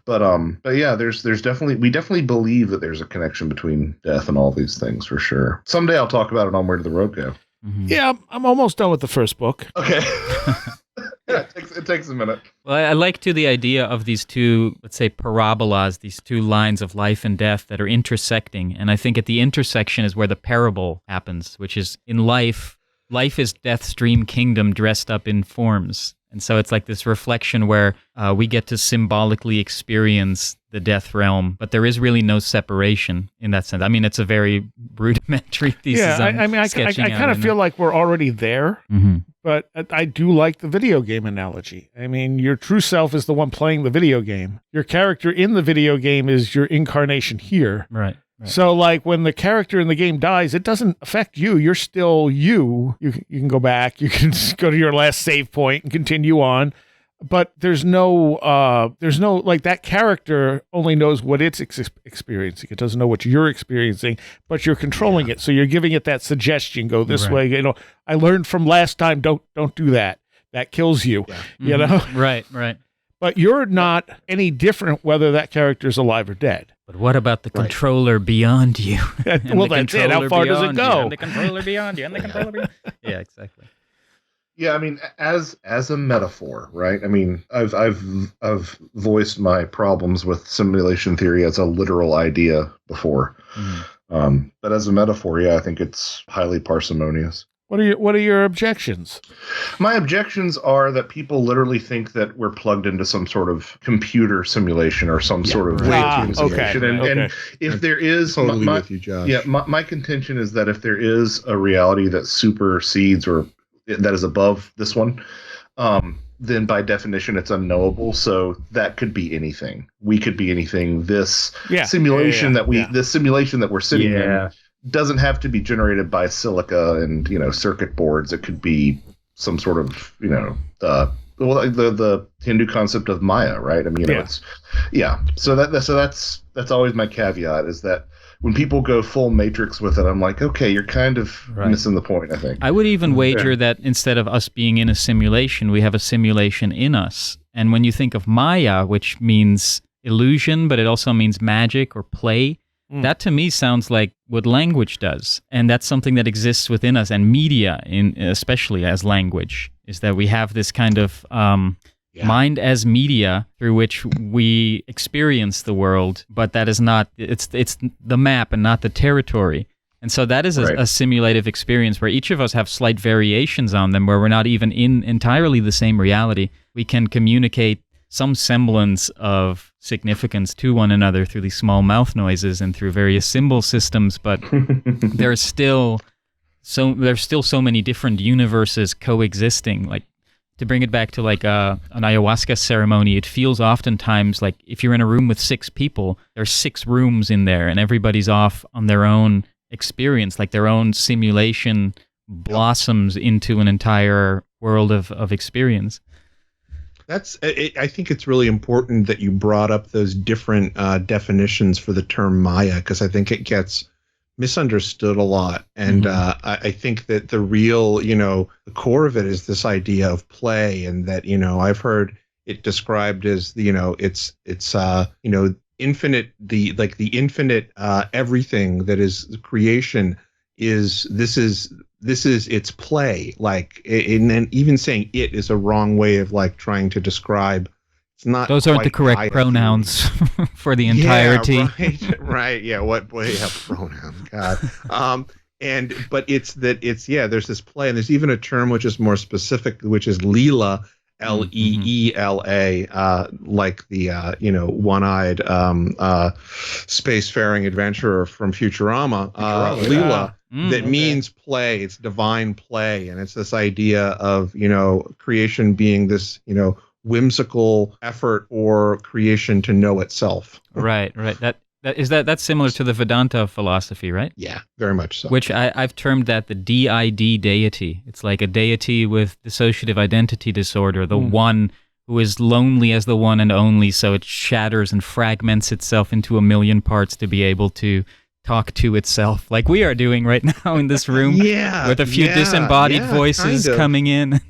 Speaker 4: But yeah, there's definitely, we definitely believe that there's a connection between death and all these things for sure. Someday I'll talk about it on Where Did the Road Go?
Speaker 3: Mm-hmm.
Speaker 1: Yeah, I'm almost done with the first book.
Speaker 4: Okay. Yeah, it takes a minute.
Speaker 3: Well, I like the idea of these two, let's say, parabolas, these two lines of life and death that are intersecting. And I think at the intersection is where the parable happens, which is in life is death's dream kingdom dressed up in forms. And so it's like this reflection where we get to symbolically experience the death realm, but there is really no separation in that sense. I mean, it's a very rudimentary thesis.
Speaker 1: Yeah, I kind of feel like we're already there, but I do like the video game analogy. I mean, your true self is the one playing the video game. Your character in the video game is your incarnation here.
Speaker 3: Right.
Speaker 1: So, like, when the character in the game dies, it doesn't affect you. You're still you. You can go back. You can just go to your last save point and continue on. but there's no like that character only knows what it's experiencing. It doesn't know what you're experiencing, but you're controlling it. So you're giving it that suggestion, go this way. You know, I learned from last time, don't do that. That kills you, you know?
Speaker 3: Right.
Speaker 1: But you're not any different whether that character's alive or dead.
Speaker 3: But what about the controller beyond you?
Speaker 1: Well, that's it. How far does it go?
Speaker 3: And the controller beyond you, and the controller beyond you. Yeah, exactly.
Speaker 4: Yeah, I mean, as a metaphor, right? I mean, I've voiced my problems with simulation theory as a literal idea before, but as a metaphor, yeah, I think it's highly parsimonious.
Speaker 1: What are your objections?
Speaker 4: My objections are that people literally think that we're plugged into some sort of computer simulation or some sort of way of doing simulation. And if there is,
Speaker 5: totally with you, Josh.
Speaker 4: Yeah, my contention is that if there is a reality that supersedes or that is above this one, then by definition it's unknowable. So that could be anything. We could be anything. This simulation that we're sitting in doesn't have to be generated by silica and, you know, circuit boards. It could be some sort of, you know, the Hindu concept of Maya, right? I mean, So that's always my caveat, is that when people go full Matrix with it, I'm like, okay, you're kind of missing the point, I think.
Speaker 3: I would even wager that instead of us being in a simulation, we have a simulation in us. And when you think of Maya, which means illusion, but it also means magic or play, that to me sounds like what language does. And that's something that exists within us, and media, especially as language, is that we have this kind of mind as media through which we experience the world, but that is not, it's the map and not the territory. And so that is a simulative experience where each of us have slight variations on them, where we're not even in entirely the same reality. We can communicate some semblance of significance to one another through these small mouth noises and through various symbol systems, but there's still so many different universes coexisting. Like, to bring it back to like an ayahuasca ceremony, it feels oftentimes like if you're in a room with 6 people, there's 6 rooms in there, and everybody's off on their own experience, like their own simulation blossoms into an entire world of experience.
Speaker 5: I think it's really important that you brought up those different definitions for the term Maya, because I think it gets misunderstood a lot. And I think that the real, the core of it is this idea of play, and that, I've heard it described as, it's infinite, the infinite everything that is creation this is its play. Like, and even saying it is a wrong way of like trying to describe. It's not.
Speaker 3: Those aren't the correct pronouns for the entirety.
Speaker 5: Yeah, right. Yeah. Pronouns. God. But it's there's this play, and there's even a term which is more specific, which is Leela, Leela, like the one-eyed spacefaring adventurer from Futurama, Leela. That means play. It's divine play, and it's this idea of creation being this whimsical effort or creation to know itself.
Speaker 3: Right. That's similar to the Vedanta philosophy, right?
Speaker 5: Yeah, very much so.
Speaker 3: Which I've termed that the DID deity. It's like a deity with dissociative identity disorder, the one who is lonely as the one and only, so it shatters and fragments itself into a million parts to be able to talk to itself, like we are doing right now in this room, with a few disembodied voices coming in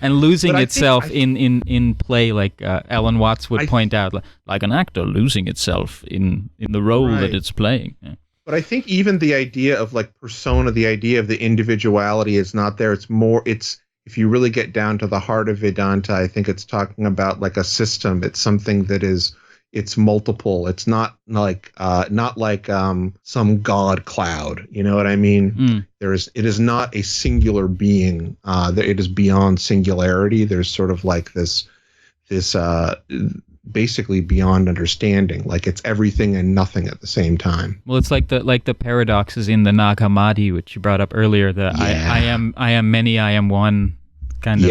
Speaker 3: and losing itself in play, like Alan Watts would point out, like an actor losing itself in the role that it's playing. Yeah.
Speaker 5: But I think even the idea of like persona, the idea of the individuality is not there. It's more, if you really get down to the heart of Vedanta, I think it's talking about like a system. It's something that it's multiple. It's not like some god cloud. You know what I mean? It is not a singular being. It is beyond singularity. There's sort of like this basically beyond understanding. Like it's everything and nothing at the same time.
Speaker 3: Well, it's like the paradoxes in the Nag Hammadi, which you brought up earlier. I am many, I am one kind of.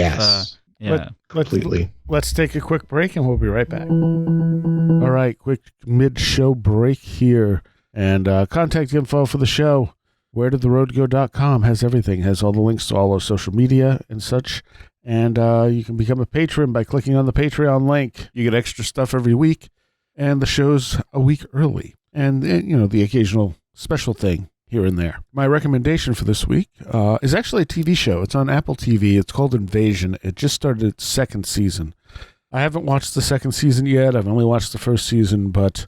Speaker 3: Yeah,
Speaker 5: completely.
Speaker 1: Let's take a quick break and we'll be right back. All right, quick mid-show break here. And contact info for the show, wheredidtheroadgo.com has everything. Has all the links to all our social media and such. And you can become a patron by clicking on the Patreon link. You get extra stuff every week, and the show's a week early. And the occasional special thing here and there. My recommendation for this week is actually a TV show. It's on Apple TV. It's called Invasion. It just started its second season. I haven't watched the second season yet. I've only watched the first season, but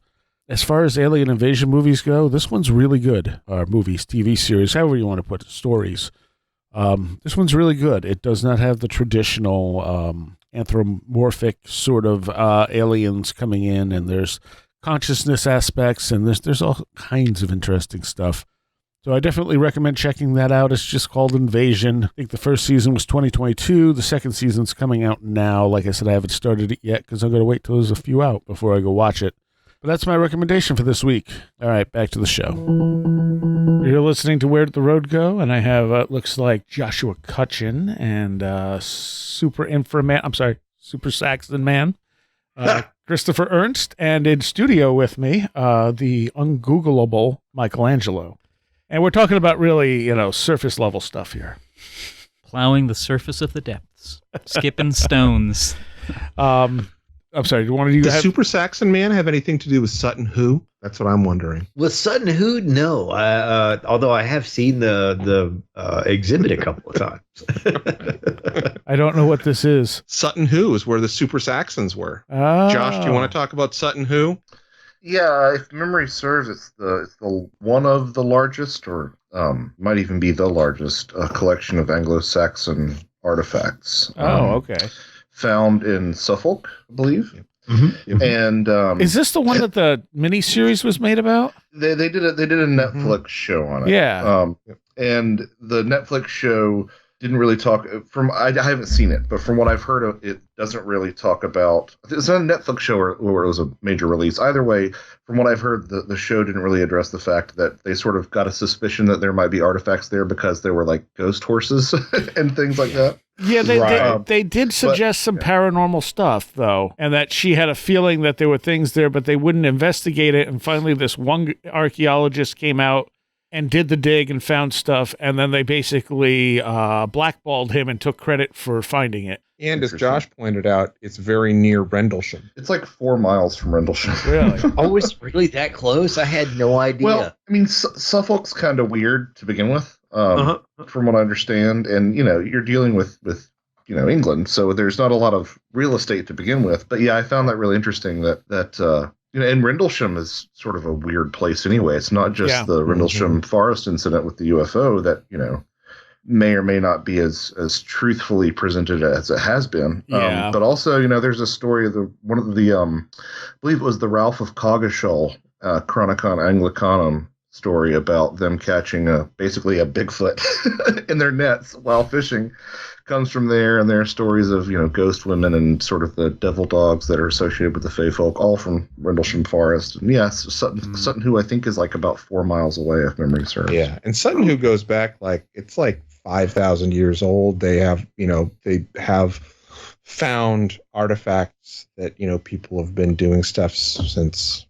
Speaker 1: as far as alien invasion movies go, this one's really good. Or movies, TV series, however you want to put it, stories. This one's really good. It does not have the traditional anthropomorphic sort of aliens coming in, and there's consciousness aspects, and there's all kinds of interesting stuff. So I definitely recommend checking that out. It's just called Invasion. I think the first season was 2022. The second season's coming out now. Like I said, I haven't started it yet because I'm going to wait till there's a few out before I go watch it. But that's my recommendation for this week. All right, back to the show. You're listening to Where Did the Road Go? And I have, looks like Joshua Cutchin and Super Saxon Man, Christopher Ernst, and in studio with me, the ungoogleable Michael Angelo. And we're talking about really, surface level stuff here.
Speaker 3: Plowing the surface of the depths, skipping stones.
Speaker 1: I'm sorry,
Speaker 5: Does Super Saxon Man have anything to do with Sutton Hoo? That's what I'm wondering.
Speaker 6: With Sutton Hoo, no. Although I have seen the exhibit a couple of times.
Speaker 1: I don't know what this is.
Speaker 5: Sutton Hoo is where the Super Saxons were. Josh, do you want to talk about Sutton Hoo?
Speaker 4: Yeah, if memory serves, it's the one of the largest, or might even be the largest collection of Anglo-Saxon artifacts.
Speaker 1: Okay.
Speaker 4: Found in Suffolk, I believe.
Speaker 6: Mm-hmm.
Speaker 4: And
Speaker 1: is this the one that the miniseries was made about?
Speaker 4: They did a Netflix show on it.
Speaker 1: Yeah.
Speaker 4: And the Netflix show didn't really talk I haven't seen it, but from what I've heard of it, doesn't really talk about. It's not a Netflix show where it was a major release. Either way, from what I've heard, the show didn't really address the fact that they sort of got a suspicion that there might be artifacts there because there were like ghost horses and things like that.
Speaker 1: Yeah, they did suggest some paranormal stuff, though, and that she had a feeling that there were things there, but they wouldn't investigate it. And finally, this one archaeologist came out and did the dig and found stuff, and then they basically blackballed him and took credit for finding it.
Speaker 5: And as Josh pointed out, it's very near Rendlesham.
Speaker 4: It's like 4 miles from Rendlesham.
Speaker 1: Really?
Speaker 6: Oh, it's really that close? I had no idea.
Speaker 4: Well, I mean, Suffolk's kind of weird to begin with, from what I understand. And, you're dealing with England, so there's not a lot of real estate to begin with. But yeah, I found that really interesting that and Rendlesham is sort of a weird place anyway. It's not just the Rendlesham Forest incident with the UFO that, may or may not be as truthfully presented as it has been.
Speaker 1: Yeah.
Speaker 4: But also, there's a story of one of the, I believe it was the Ralph of Coggeshall Chronicon Anglicanum story about them catching basically a Bigfoot in their nets while fishing. Comes from there, and there are stories of ghost women and sort of the devil dogs that are associated with the Fey folk, all from Rendlesham Forest. And yes, Sutton Hoo I think is like about 4 miles away, if memory serves.
Speaker 5: Yeah, and Sutton Hoo goes back it's like 5,000 years old. They have they have found artifacts that people have been doing stuff since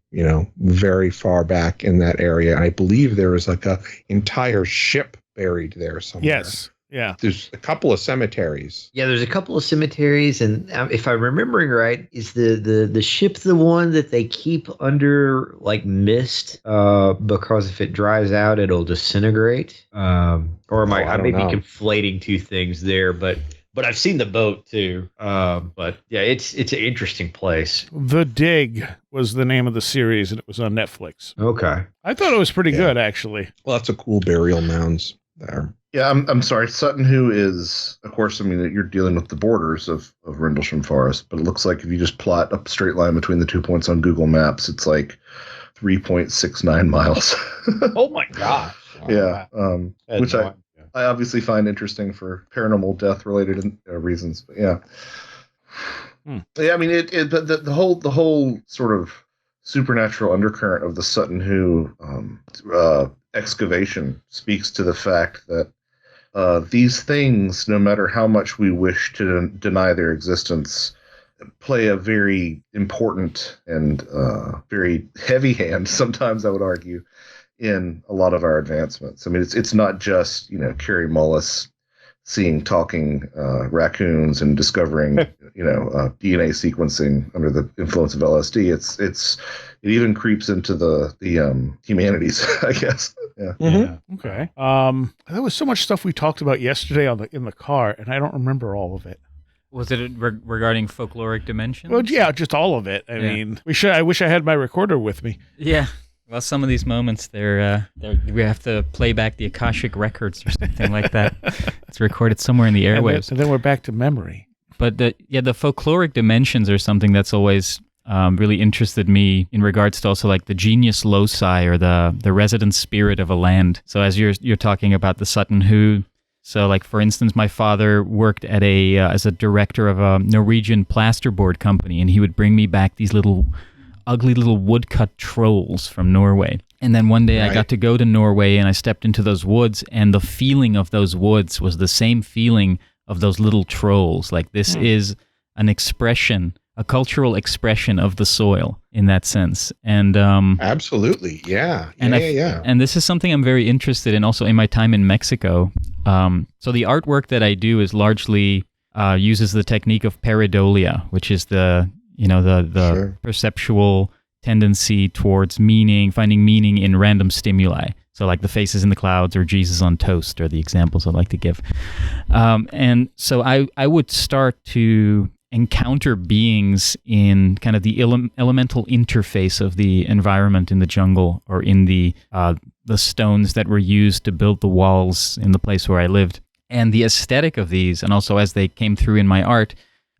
Speaker 5: very far back in that area. I believe there is like a entire ship buried there somewhere.
Speaker 1: Yes. Yeah.
Speaker 5: There's a couple of cemeteries.
Speaker 6: Yeah, there's a couple of cemeteries, and if I'm remembering right, is the ship the one that they keep under like mist because if it dries out, it'll disintegrate? Or I may be conflating two things there, but I've seen the boat too. But yeah, it's an interesting place.
Speaker 1: The Dig was the name of the series, and it was on Netflix.
Speaker 6: Okay.
Speaker 1: I thought it was pretty good, actually.
Speaker 5: Lots of cool burial mounds there.
Speaker 4: Yeah, I'm sorry. Sutton Hoo is, of course, you're dealing with the borders of Rendlesham Forest, but it looks like if you just plot a straight line between the 2 points on Google Maps, it's like 3.69 miles.
Speaker 6: Oh my gosh.
Speaker 4: Yeah, which I obviously find interesting for paranormal death related reasons. But yeah, yeah. I mean, the whole sort of supernatural undercurrent of the Sutton Hoo excavation speaks to the fact that these things, no matter how much we wish to deny their existence, play a very important and very heavy hand, sometimes I would argue, in a lot of our advancements. I mean, it's not just, Carrie Mullis seeing talking raccoons and discovering, DNA sequencing under the influence of LSD. It even creeps into the humanities, I guess. Yeah.
Speaker 1: Yeah. Okay. There was so much stuff we talked about yesterday in the car, and I don't remember all of it.
Speaker 3: Was it regarding folkloric dimensions?
Speaker 1: Well, yeah, just all of it. I mean, I wish I had my recorder with me.
Speaker 3: Yeah. Well, some of these moments, we have to play back the Akashic records or something like that. It's recorded somewhere in the airwaves.
Speaker 1: And then we're back to memory.
Speaker 3: But the folkloric dimensions are something that's always really interested me in regards to also like the genius loci or the resident spirit of a land. So as you're talking about the Sutton Hoo. So, like, for instance, my father worked at as a director of a Norwegian plasterboard company, and he would bring me back these ugly little woodcut trolls from Norway. And then one day I got to go to Norway, and I stepped into those woods, and the feeling of those woods was the same feeling of those little trolls. Like, this is an expression, a cultural expression of the soil in that sense. And
Speaker 5: absolutely, yeah.
Speaker 3: And this is something I'm very interested in also in my time in Mexico. So the artwork that I do is largely uses the technique of pareidolia, which is the perceptual tendency towards finding meaning in random stimuli. So like the faces in the clouds or Jesus on toast are the examples I like to give. And so I would start to encounter beings in kind of the elemental interface of the environment in the jungle or in the stones that were used to build the walls in the place where I lived. And the aesthetic of these, and also as they came through in my art,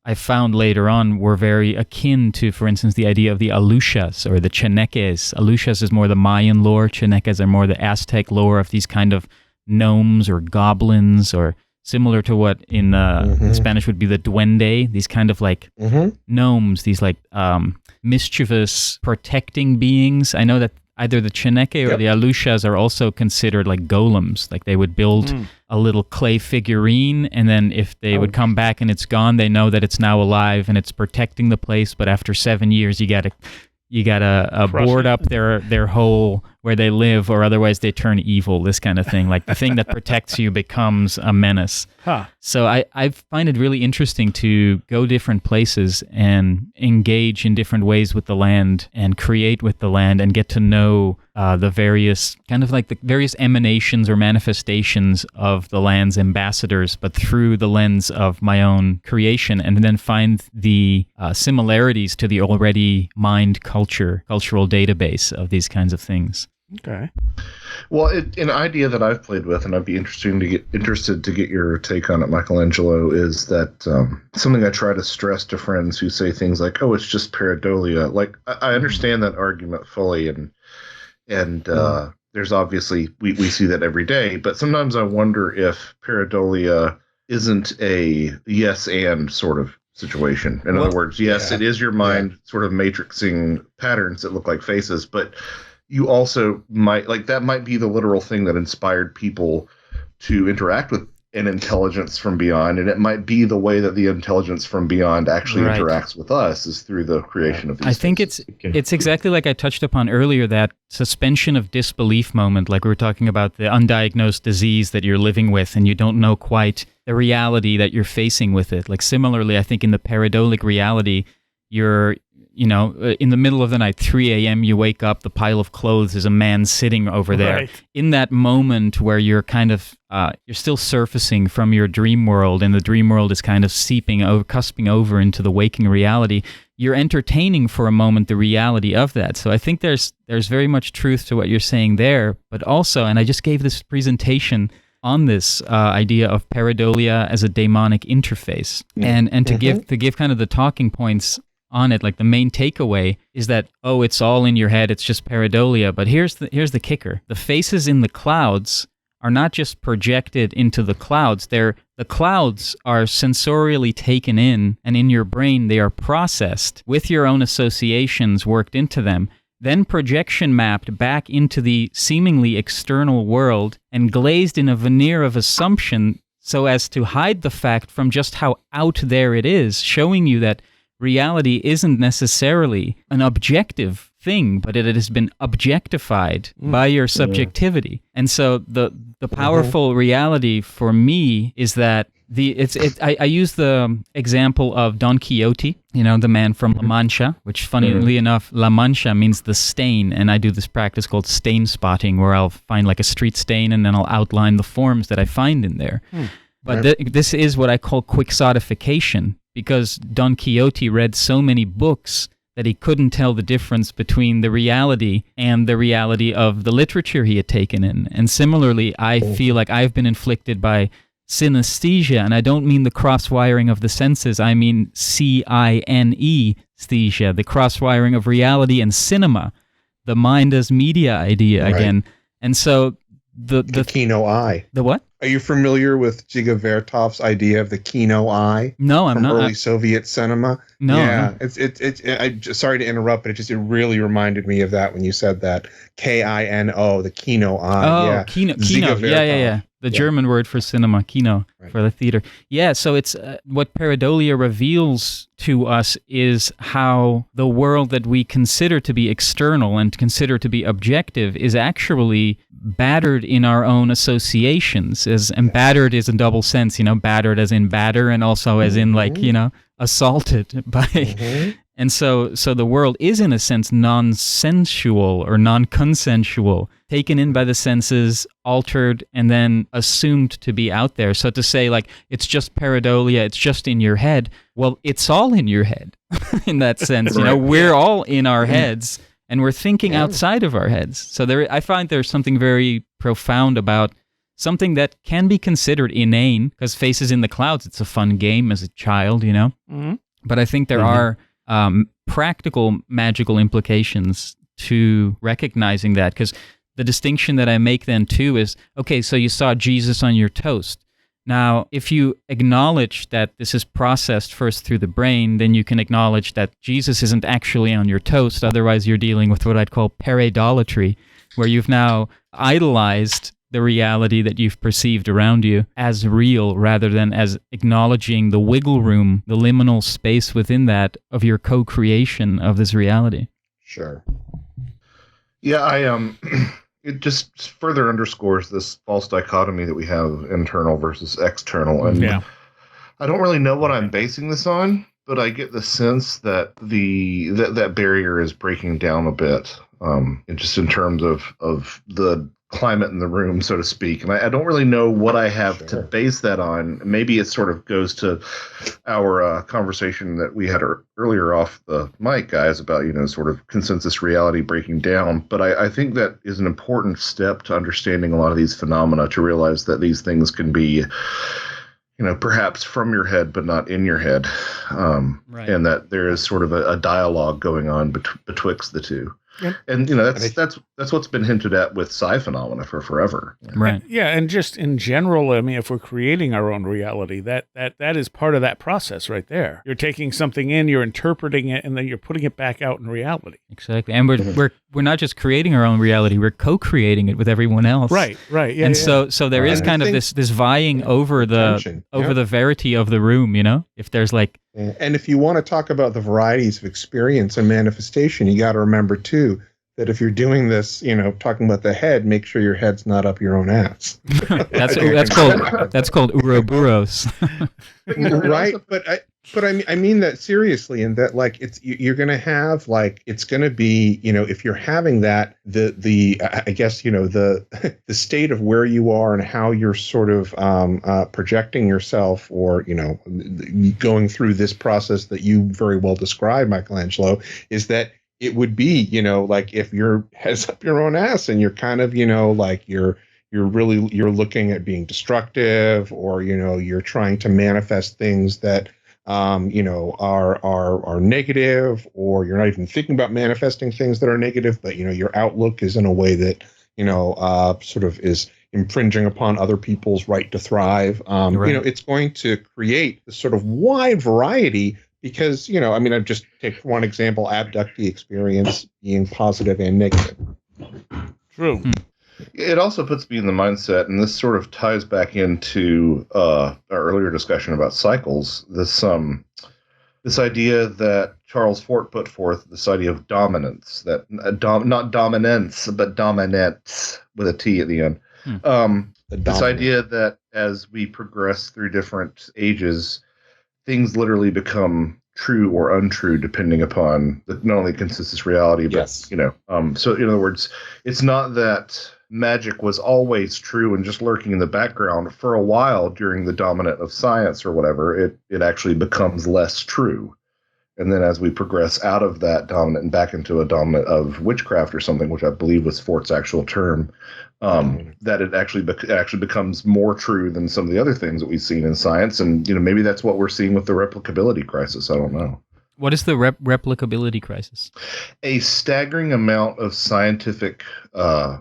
Speaker 3: I found later on were very akin to, for instance, the idea of the Alushas or the Cheneques. Alushas is more the Mayan lore. Cheneques are more the Aztec lore of these kind of gnomes or goblins, or similar to what in Spanish would be the duende, these kind of like gnomes, these like mischievous protecting beings. I know that either the Cheneque or the Alushas are also considered like golems. Like they would build a little clay figurine, and then if they would come back and it's gone, they know that it's now alive and it's protecting the place. But after 7 years, you gotta board up their hole where they live, or otherwise they turn evil, this kind of thing. Like the thing that protects you becomes a menace. So I find it really interesting to go different places and engage in different ways with the land and create with the land and get to know the various emanations or manifestations of the land's ambassadors, but through the lens of my own creation, and then find the similarities to the already mined cultural database of these kinds of things.
Speaker 1: Okay.
Speaker 4: Well, an idea that I've played with, and I'd be interested to get your take on it, Michael Angelo, is that something I try to stress to friends who say things like, "Oh, it's just pareidolia." Like, I understand that argument fully, and there's obviously we see that every day, but sometimes I wonder if pareidolia isn't a yes and sort of situation. In other words, yes, it is your mind sort of matrixing patterns that look like faces, but you also might be the literal thing that inspired people to interact with an intelligence from beyond, and it might be the way that the intelligence from beyond actually interacts with us is through the creation of these.
Speaker 3: I think it's exactly like I touched upon earlier, that suspension of disbelief moment, like we were talking about the undiagnosed disease that you're living with and you don't know quite the reality that you're facing with it. Like similarly, I think in the pareidolic reality, you're in the middle of the night, 3 a.m., you wake up, the pile of clothes is a man sitting over there.
Speaker 1: Right.
Speaker 3: In that moment where you're kind of, you're still surfacing from your dream world, and the dream world is kind of cusping over into the waking reality, you're entertaining for a moment the reality of that. So I think there's very much truth to what you're saying there, but also, and I just gave this presentation on this idea of pareidolia as a daemonic interface, and to give kind of the talking points on it, like the main takeaway is that, it's all in your head, it's just pareidolia. But here's the kicker. The faces in the clouds are not just projected into the clouds. The clouds are sensorially taken in, and in your brain they are processed with your own associations worked into them, then projection mapped back into the seemingly external world and glazed in a veneer of assumption so as to hide the fact from just how out there it is, showing you that reality isn't necessarily an objective thing, but it has been objectified by your subjectivity. And so the powerful reality for me is that I use the example of Don Quixote, the man from La Mancha, which funnily enough, La Mancha means the stain, and I do this practice called stain spotting, where I'll find like a street stain and then I'll outline the forms that I find in there. But this is what I call quixotification, because Don Quixote read so many books that he couldn't tell the difference between the reality and the reality of the literature he had taken in. And similarly, I feel like I've been inflicted by synesthesia, and I don't mean the cross-wiring of the senses, I mean C-I-N-E-sthesia, the cross-wiring of reality and cinema, the mind as media idea again. And so the
Speaker 5: Kino eye.
Speaker 3: The what?
Speaker 5: Are you familiar with Dziga Vertov's idea of the Kino eye?
Speaker 3: No, I'm
Speaker 5: from
Speaker 3: not.
Speaker 5: Early Soviet cinema.
Speaker 3: No.
Speaker 5: Yeah, it's sorry to interrupt, but it really reminded me of that when you said that. K-I-N-O, the Kino eye.
Speaker 3: Oh, Kino. Yeah. The German word for cinema, Kino, for the theater. Yeah, so it's what pareidolia reveals to us is how the world that we consider to be external and consider to be objective is actually battered in our own associations. And battered is in double sense, battered as in batter and also as in assaulted by... And so the world is, in a sense, non-sensual or non-consensual, taken in by the senses, altered, and then assumed to be out there. So to say, it's just pareidolia, it's just in your head, well, it's all in your head, in that sense. We're all in our heads, and we're thinking outside of our heads. So I find there's something very profound about something that can be considered inane, because Faces in the Clouds, it's a fun game as a child, But I think there are... practical magical implications to recognizing that, because the distinction that I make then too is, okay, so you saw Jesus on your toast. Now, if you acknowledge that this is processed first through the brain, then you can acknowledge that Jesus isn't actually on your toast. Otherwise, you're dealing with what I'd call pareidolatry, where you've now idolized the reality that you've perceived around you as real, rather than as acknowledging the wiggle room, the liminal space within that of your co-creation of this reality.
Speaker 5: Sure.
Speaker 4: Yeah, it just further underscores this false dichotomy that we have, internal versus external. And I don't really know what I'm basing this on, but I get the sense that that barrier is breaking down a bit, just in terms of the climate in the room, so to speak. And I don't really know what I have to base that on. Maybe it sort of goes to our conversation that we had earlier off the mic, guys, about, sort of consensus reality breaking down. But I think that is an important step to understanding a lot of these phenomena, to realize that these things can be, perhaps from your head, but not in your head. And that there is sort of a dialogue going on betwixt the two. Yep. And that's what's been hinted at with psi phenomena for forever.
Speaker 3: Right.
Speaker 1: Yeah, and just in general, I mean, if we're creating our own reality, that is part of that process right there. You're taking something in, you're interpreting it, and then you're putting it back out in reality.
Speaker 3: Exactly. And we're not just creating our own reality, we're co-creating it with everyone else.
Speaker 1: Right. Yeah.
Speaker 3: And so there is kind of this vying over the verity of the room, If there's
Speaker 5: and if you want to talk about the varieties of experience and manifestation, you got to remember too that if you're doing this, talking about the head, make sure your head's not up your own ass.
Speaker 3: that's called Ouroboros.
Speaker 5: Right, but I mean that seriously, and that you're going to have it's going to be if you're having that I guess the state of where you are and how you're sort of projecting yourself, or going through this process that you very well described, Michael Angelo, is that it would be if your head's up your own ass and you're kind of you're looking at being destructive, or you're trying to manifest things that are negative, or you're not even thinking about manifesting things that are negative, but your outlook is in a way that sort of is infringing upon other people's right to thrive.
Speaker 3: Right.
Speaker 5: It's going to create this sort of wide variety, because I've just take one example: abductee experience being positive and negative.
Speaker 1: True.
Speaker 4: It also puts me in the mindset, and this sort of ties back into our earlier discussion about cycles. This This idea that Charles Fort put forth, this idea of dominance, that not dominance, but dominance with a T at the end. This idea that as we progress through different ages, things literally become true or untrue depending upon not only consensus reality, but, so in other words, it's not that magic was always true and just lurking in the background. For a while during the dominant of science or whatever, it actually becomes less true. And then as we progress out of that dominant and back into a dominant of witchcraft or something, which I believe was Fort's actual term, that it actually becomes more true than some of the other things that we've seen in science. And, maybe that's what we're seeing with the replicability crisis. I don't know.
Speaker 3: What is the replicability crisis? A
Speaker 4: staggering amount of scientific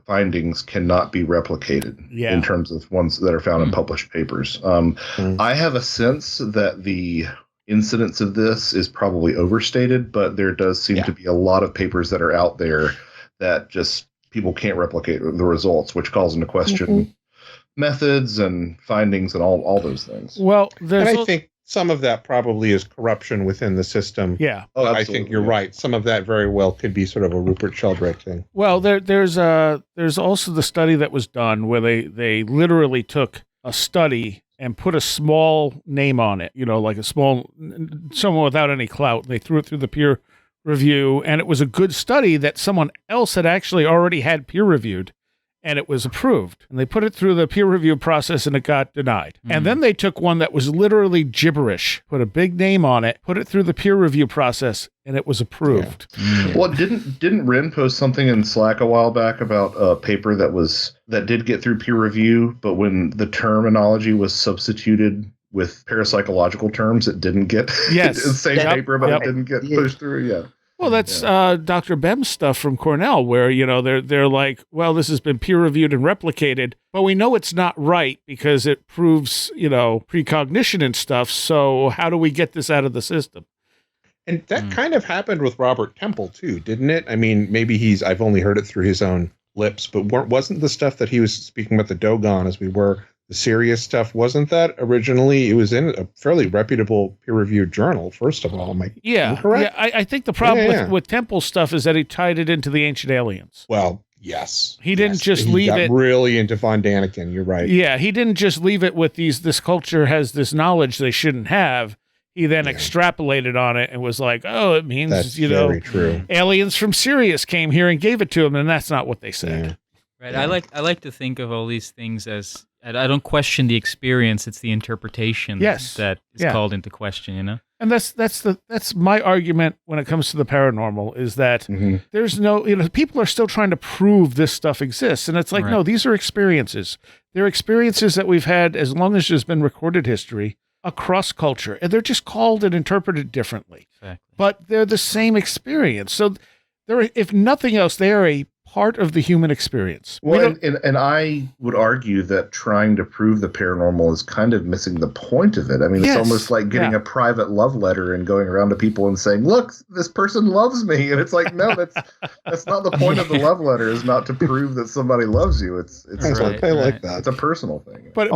Speaker 4: findings cannot be replicated in terms of ones that are found in published papers. I have a sense that the incidence of this is probably overstated, but there does seem to be a lot of papers that are out there that just people can't replicate the results, which calls into question methods and findings and all those things.
Speaker 1: Well,
Speaker 5: I think some of that probably is corruption within the system.
Speaker 1: Yeah.
Speaker 5: I think you're right. Some of that very well could be sort of a Rupert Sheldrake thing.
Speaker 1: Well, there's also the study that was done where they literally took a study and put a small name on it, like a small, someone without any clout. They threw it through the peer review, and it was a good study that someone else had actually already had peer reviewed, and it was approved. And they put it through the peer review process, and it got denied. And then they took one that was literally gibberish, put a big name on it, put it through the peer review process, and it was approved.
Speaker 4: Well, didn't Ren post something in Slack a while back about a paper that did get through peer review, but when the terminology was substituted with parapsychological terms, it didn't get the same paper, but it didn't get pushed through. Yeah.
Speaker 1: Well, that's Dr. Bem's stuff from Cornell, where they're like, well, this has been peer reviewed and replicated, but we know it's not right because it proves precognition and stuff. So how do we get this out of the system?
Speaker 5: And that kind of happened with Robert Temple too, didn't it? I mean, maybe I've only heard it through his own lips, but wasn't the stuff that he was speaking about the Dogon as we were the serious stuff, wasn't that originally, it was in a fairly reputable peer-reviewed journal, first of all. Am I correct?
Speaker 1: Yeah, I think the problem with Temple's stuff is that he tied it into the Ancient Aliens.
Speaker 5: Well, yes.
Speaker 1: He didn't just leave it.
Speaker 5: Really into Von Daniken, you're right.
Speaker 1: Yeah, he didn't just leave it with this culture has this knowledge they shouldn't have. He then extrapolated on it and was like, oh, it means,
Speaker 5: that's very true.
Speaker 1: Aliens from Sirius came here and gave it to him, and that's not what they said.
Speaker 3: Right. I like to think of all these things as, I don't question the experience, it's the interpretation that is called into question,
Speaker 1: And that's my argument when it comes to the paranormal, is that there's no, people are still trying to prove this stuff exists. And it's like, no, these are experiences. They're experiences that we've had as long as there's been recorded history across culture. And they're just called and interpreted differently. Exactly. But they're the same experience. So if nothing else, they are a part of the human experience.
Speaker 4: Well, and I would argue that trying to prove the paranormal is kind of missing the point of it. I mean, it's almost like getting a private love letter and going around to people and saying, look, this person loves me. And it's like, no, that's not the point of the love letter, is not to prove that somebody loves you. It's
Speaker 5: I like that.
Speaker 4: It's a personal thing.
Speaker 1: But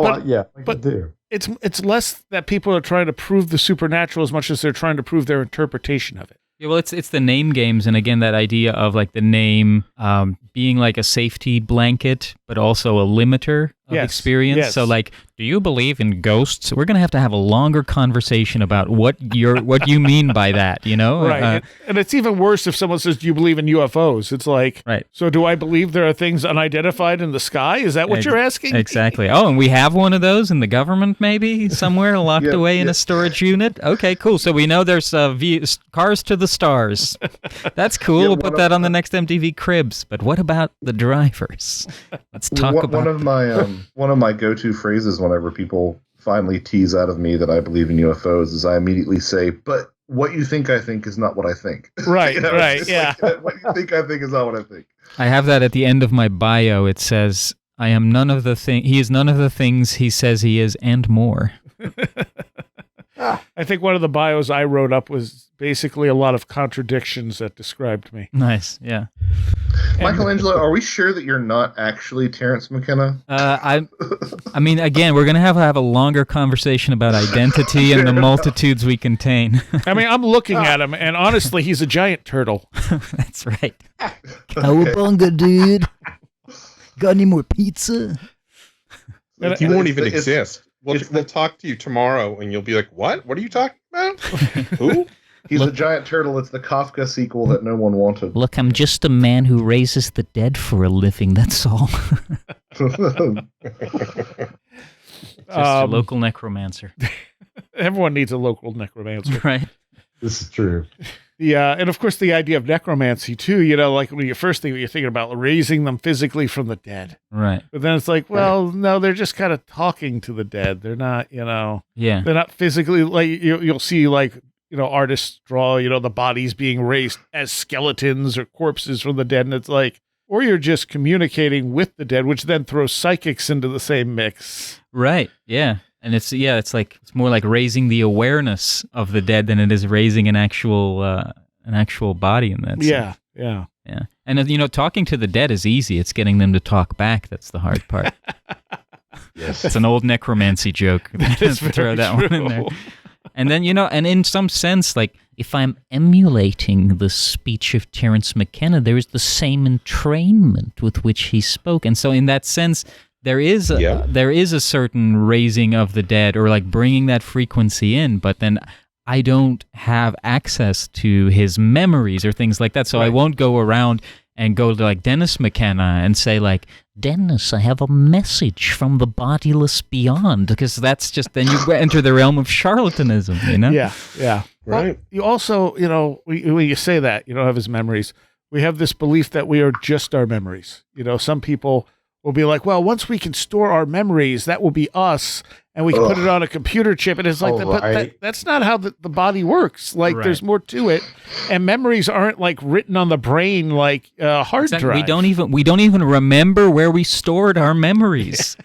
Speaker 1: it's less that people are trying to prove the supernatural as much as they're trying to prove their interpretation of it.
Speaker 3: Yeah, well, it's the name games, and again, that idea of like the name being like a safety blanket, but also a limiter of experience. Yes. So, like, do you believe in ghosts? We're going to have a longer conversation about what you mean by that,
Speaker 1: Right. And it's even worse if someone says, do you believe in UFOs? It's like, so do I believe there are things unidentified in the sky? Is that what you're asking?
Speaker 3: Exactly. Oh, and we have one of those in the government, maybe, somewhere locked away in a storage unit? Okay, cool. So we know there's cars to the stars. That's cool. We'll put that on the next MTV Cribs. But what about the drivers? Let's talk about
Speaker 4: one of my go-to phrases whenever people finally tease out of me that I believe in UFOs is I immediately say, but what you think I think is not what I think.
Speaker 1: Right, right, yeah.
Speaker 4: Like, what you think I think is not what I think.
Speaker 3: I have that at the end of my bio. It says, he is none of the things he says he is and more.
Speaker 1: I think one of the bios I wrote up was basically a lot of contradictions that described me.
Speaker 3: Nice, yeah.
Speaker 4: Michael Angelo, are we sure that you're not actually Terence McKenna?
Speaker 3: I mean, again, we're going to have a longer conversation about identity and the multitudes we contain.
Speaker 1: I mean, I'm looking at him, and honestly, he's a giant turtle.
Speaker 3: That's right.
Speaker 8: Cowabunga, dude. Got any more pizza?
Speaker 5: He won't even exist. We'll talk to you tomorrow, and you'll be like, "What? What are you talking about? Who?"
Speaker 4: He's a giant turtle. It's the Kafka sequel that no one wanted.
Speaker 8: Look, I'm just a man who raises the dead for a living, that's all.
Speaker 3: Just a local necromancer.
Speaker 1: Everyone needs a local necromancer.
Speaker 3: Right.
Speaker 6: This is true.
Speaker 1: Yeah, and of course the idea of necromancy too, like when you first think you're thinking about raising them physically from the dead.
Speaker 3: Right.
Speaker 1: But then it's like, well, no, they're just kind of talking to the dead. They're not,
Speaker 3: Yeah.
Speaker 1: they're not physically, like you'll see like, artists draw, the bodies being raised as skeletons or corpses from the dead. And it's like, or you're just communicating with the dead, which then throws psychics into the same mix.
Speaker 3: Right. Yeah. And it's more like raising the awareness of the dead than it is raising an actual body in that sense.
Speaker 1: Yeah.
Speaker 3: And talking to the dead is easy. It's getting them to talk back that's the hard part.
Speaker 6: Yes.
Speaker 3: It's an old necromancy joke.
Speaker 1: That's
Speaker 3: Throw that
Speaker 1: true.
Speaker 3: one in there. And then, and in some sense, like,
Speaker 8: If I'm emulating the speech of Terence McKenna, there is the same entrainment with which he spoke.
Speaker 3: and so in that sense, there is a certain raising of the dead or like bringing that frequency in, but then I don't have access to his memories or things like that. So I won't go around and go to like Dennis McKenna and say like,
Speaker 8: Dennis, I have a message from the bodiless beyond.
Speaker 3: because that's just, then you enter the realm of charlatanism,
Speaker 1: Yeah.
Speaker 5: Right.
Speaker 1: Well, you also, when you say that, you don't have his memories, we have this belief that we are just our memories. Some people will be like, well, once we can store our memories, that will be us, and we can put it on a computer chip. And it's like, but that's not how the body works. Like, there's more to it, and memories aren't like written on the brain like a hard drive.
Speaker 3: We don't even remember where we stored our memories.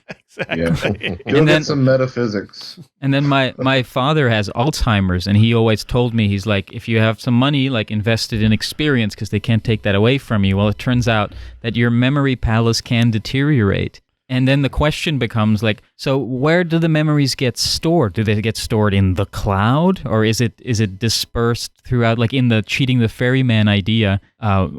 Speaker 1: Exactly.
Speaker 4: Go get some metaphysics.
Speaker 3: And then my father has Alzheimer's, and he always told me, he's like, if you have some money, like invested in experience, because they can't take that away from you. Well, it turns out that your memory palace can deteriorate. And then the question becomes like, so where do the memories get stored? Do they get stored in the cloud, or is it dispersed throughout? Like in the cheating the ferryman idea,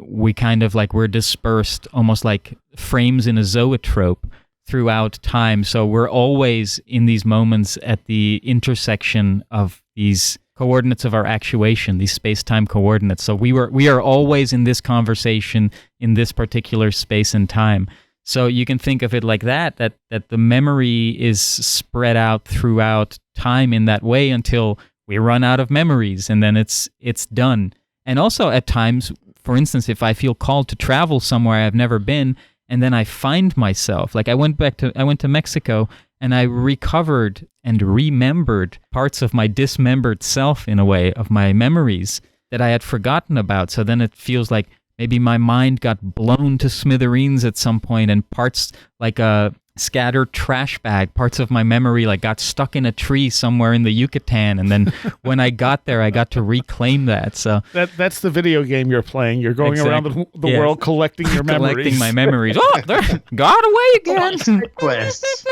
Speaker 3: we kind of like we're dispersed almost like frames in a zoetrope throughout time. So we're always in these moments at the intersection of these coordinates of our actuation, these space-time coordinates. So we are always in this conversation in this particular space and time. So you can think of it like that the memory is spread out throughout time in that way until we run out of memories, and then it's done. And also at times, for instance, if I feel called to travel somewhere I've never been, and then I find myself, like I went to Mexico, and I recovered and remembered parts of my dismembered self in a way, of my memories that I had forgotten about. So then it feels like maybe my mind got blown to smithereens at some point, and parts, like a scattered trash bag, parts of my memory like got stuck in a tree somewhere in the Yucatan, and then when I got there, I got to reclaim that. So
Speaker 1: that's the video game you're playing. You're going around the world collecting your memories.
Speaker 3: Collecting my memories. Oh, they got away again.
Speaker 6: Quests.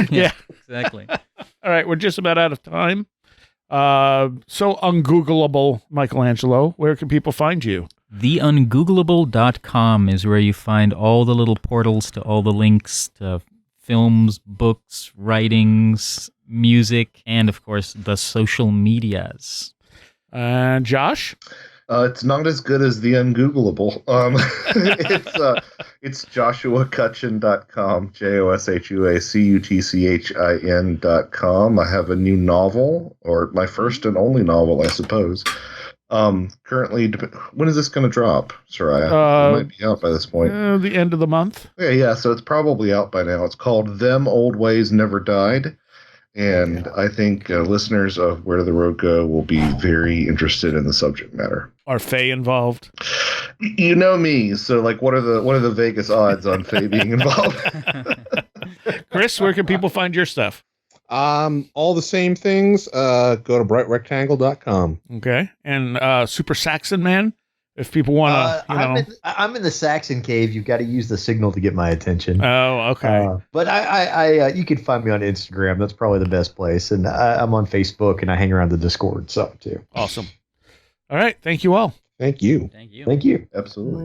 Speaker 1: Yeah,
Speaker 3: exactly.
Speaker 1: All right, we're just about out of time. So ungoogleable, Michael Angelo, where can people find you?
Speaker 3: TheUngoogleable.com is where you find all the little portals to all the links to films, books, writings, music, and of course the social medias.
Speaker 1: And Josh?
Speaker 4: It's not as good as the ungoogleable. It's joshuacutchin.com, JOSHUACUTCHIN.com. I have a new novel, or my first and only novel, I suppose. Currently, when is this going to drop, Seriah? It might be out by this point.
Speaker 1: The end of the month.
Speaker 4: Yeah, so it's probably out by now. It's called Them Old Ways Never Died. And I think listeners of Where Did the Road Go will be very interested in the subject matter.
Speaker 1: Are Faye involved?
Speaker 4: You know me, so like, what are the Vegas odds on Faye being involved?
Speaker 1: Chris, where can people find your stuff?
Speaker 5: All the same things. Go to brightrectangle.com.
Speaker 1: Okay. And Super Saxon Man, if people want to,
Speaker 9: I'm in the Saxon cave. You've got to use the signal to get my attention.
Speaker 1: Oh, okay.
Speaker 9: But I you can find me on Instagram. That's probably the best place. And I'm on Facebook, and I hang around the Discord too.
Speaker 1: Awesome. All right. Thank you all.
Speaker 5: Thank you.
Speaker 9: Thank you.
Speaker 4: Absolutely.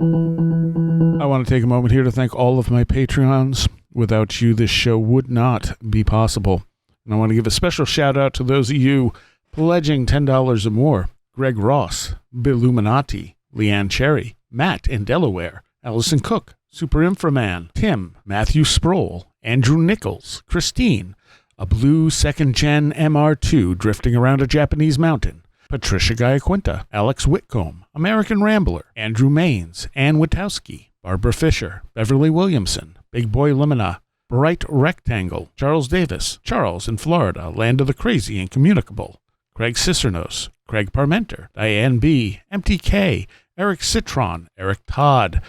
Speaker 1: I want to take a moment here to thank all of my Patreons. Without you, this show would not be possible. And I want to give a special shout out to those of you pledging $10 or more. Greg Ross, Billuminati, Leanne Cherry, Matt in Delaware, Allison Cook, Super Inframan, Tim, Matthew Sproul, Andrew Nichols, Christine, a blue second-gen MR2 drifting around a Japanese mountain, Patricia Giaquinta, Alex Whitcomb, American Rambler, Andrew Maines, Ann Witowski, Barbara Fisher, Beverly Williamson, Big Boy Limina, Bright Rectangle, Charles Davis, Charles in Florida, Land of the Crazy and Communicable, Craig Cicernos, Craig Parmenter, Diane B., MTK, Eric Citron, Eric Todd,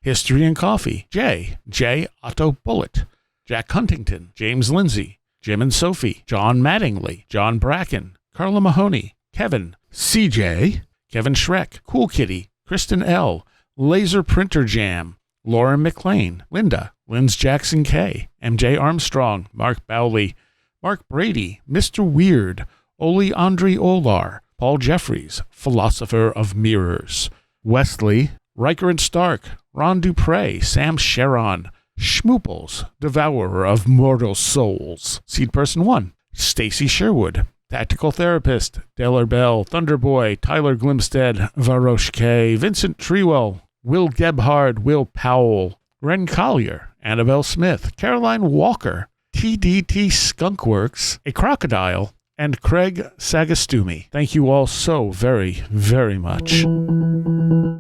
Speaker 1: History and Coffee, J. Otto Bullitt, Jack Huntington, James Lindsay, Jim and Sophie, John Mattingly, John Bracken, Carla Mahoney, Kevin, CJ, Kevin Schreck, Cool Kitty, Kristen L., Laser Printer Jam, Lauren McLean, Linda, Linz Jackson K., MJ Armstrong, Mark Bowley, Mark Brady, Mr. Weird, Oli Andre Olar, Paul Jeffries, Philosopher of Mirrors, Wesley, Riker and Stark, Ron Dupre, Sam Sharon, Schmooples, Devourer of Mortal Souls, Seed Person 1, Stacy Sherwood, Tactical Therapist, Deller Bell, Thunderboy, Tyler Glimstead, Varosh K., Vincent Trewell, Will Gebhard, Will Powell, Ren Collier, Annabelle Smith, Caroline Walker, TDT Skunkworks, A Crocodile, and Craig Sagastumi. Thank you all so very, very much.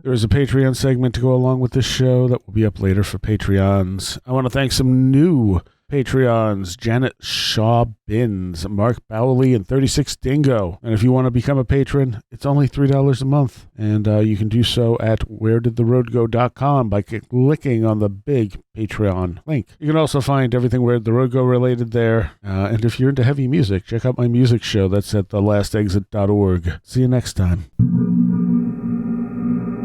Speaker 1: There is a Patreon segment to go along with this show that will be up later for Patreons. I want to thank some new Patreons, Janet Shaw Binns, Mark Bowley, and 36 Dingo. And if you want to become a patron, it's only $3 a month. And you can do so at wheredidtheroadgo.com by clicking on the big Patreon link. You can also find everything Where Did the Road Go related there. And if you're into heavy music, check out my music show. That's at thelastexit.org. See you next time.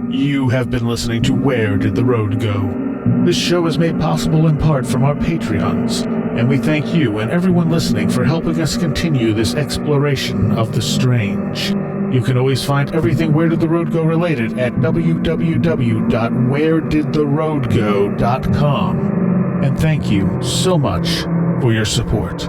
Speaker 1: You have been listening to Where Did the Road Go? This show is made possible in part from our Patreons, and we thank you and everyone listening for helping us continue this exploration of the strange. You can always find everything Where Did the Road Go related at www.wheredidtheroadgo.com. And thank you so much for your support.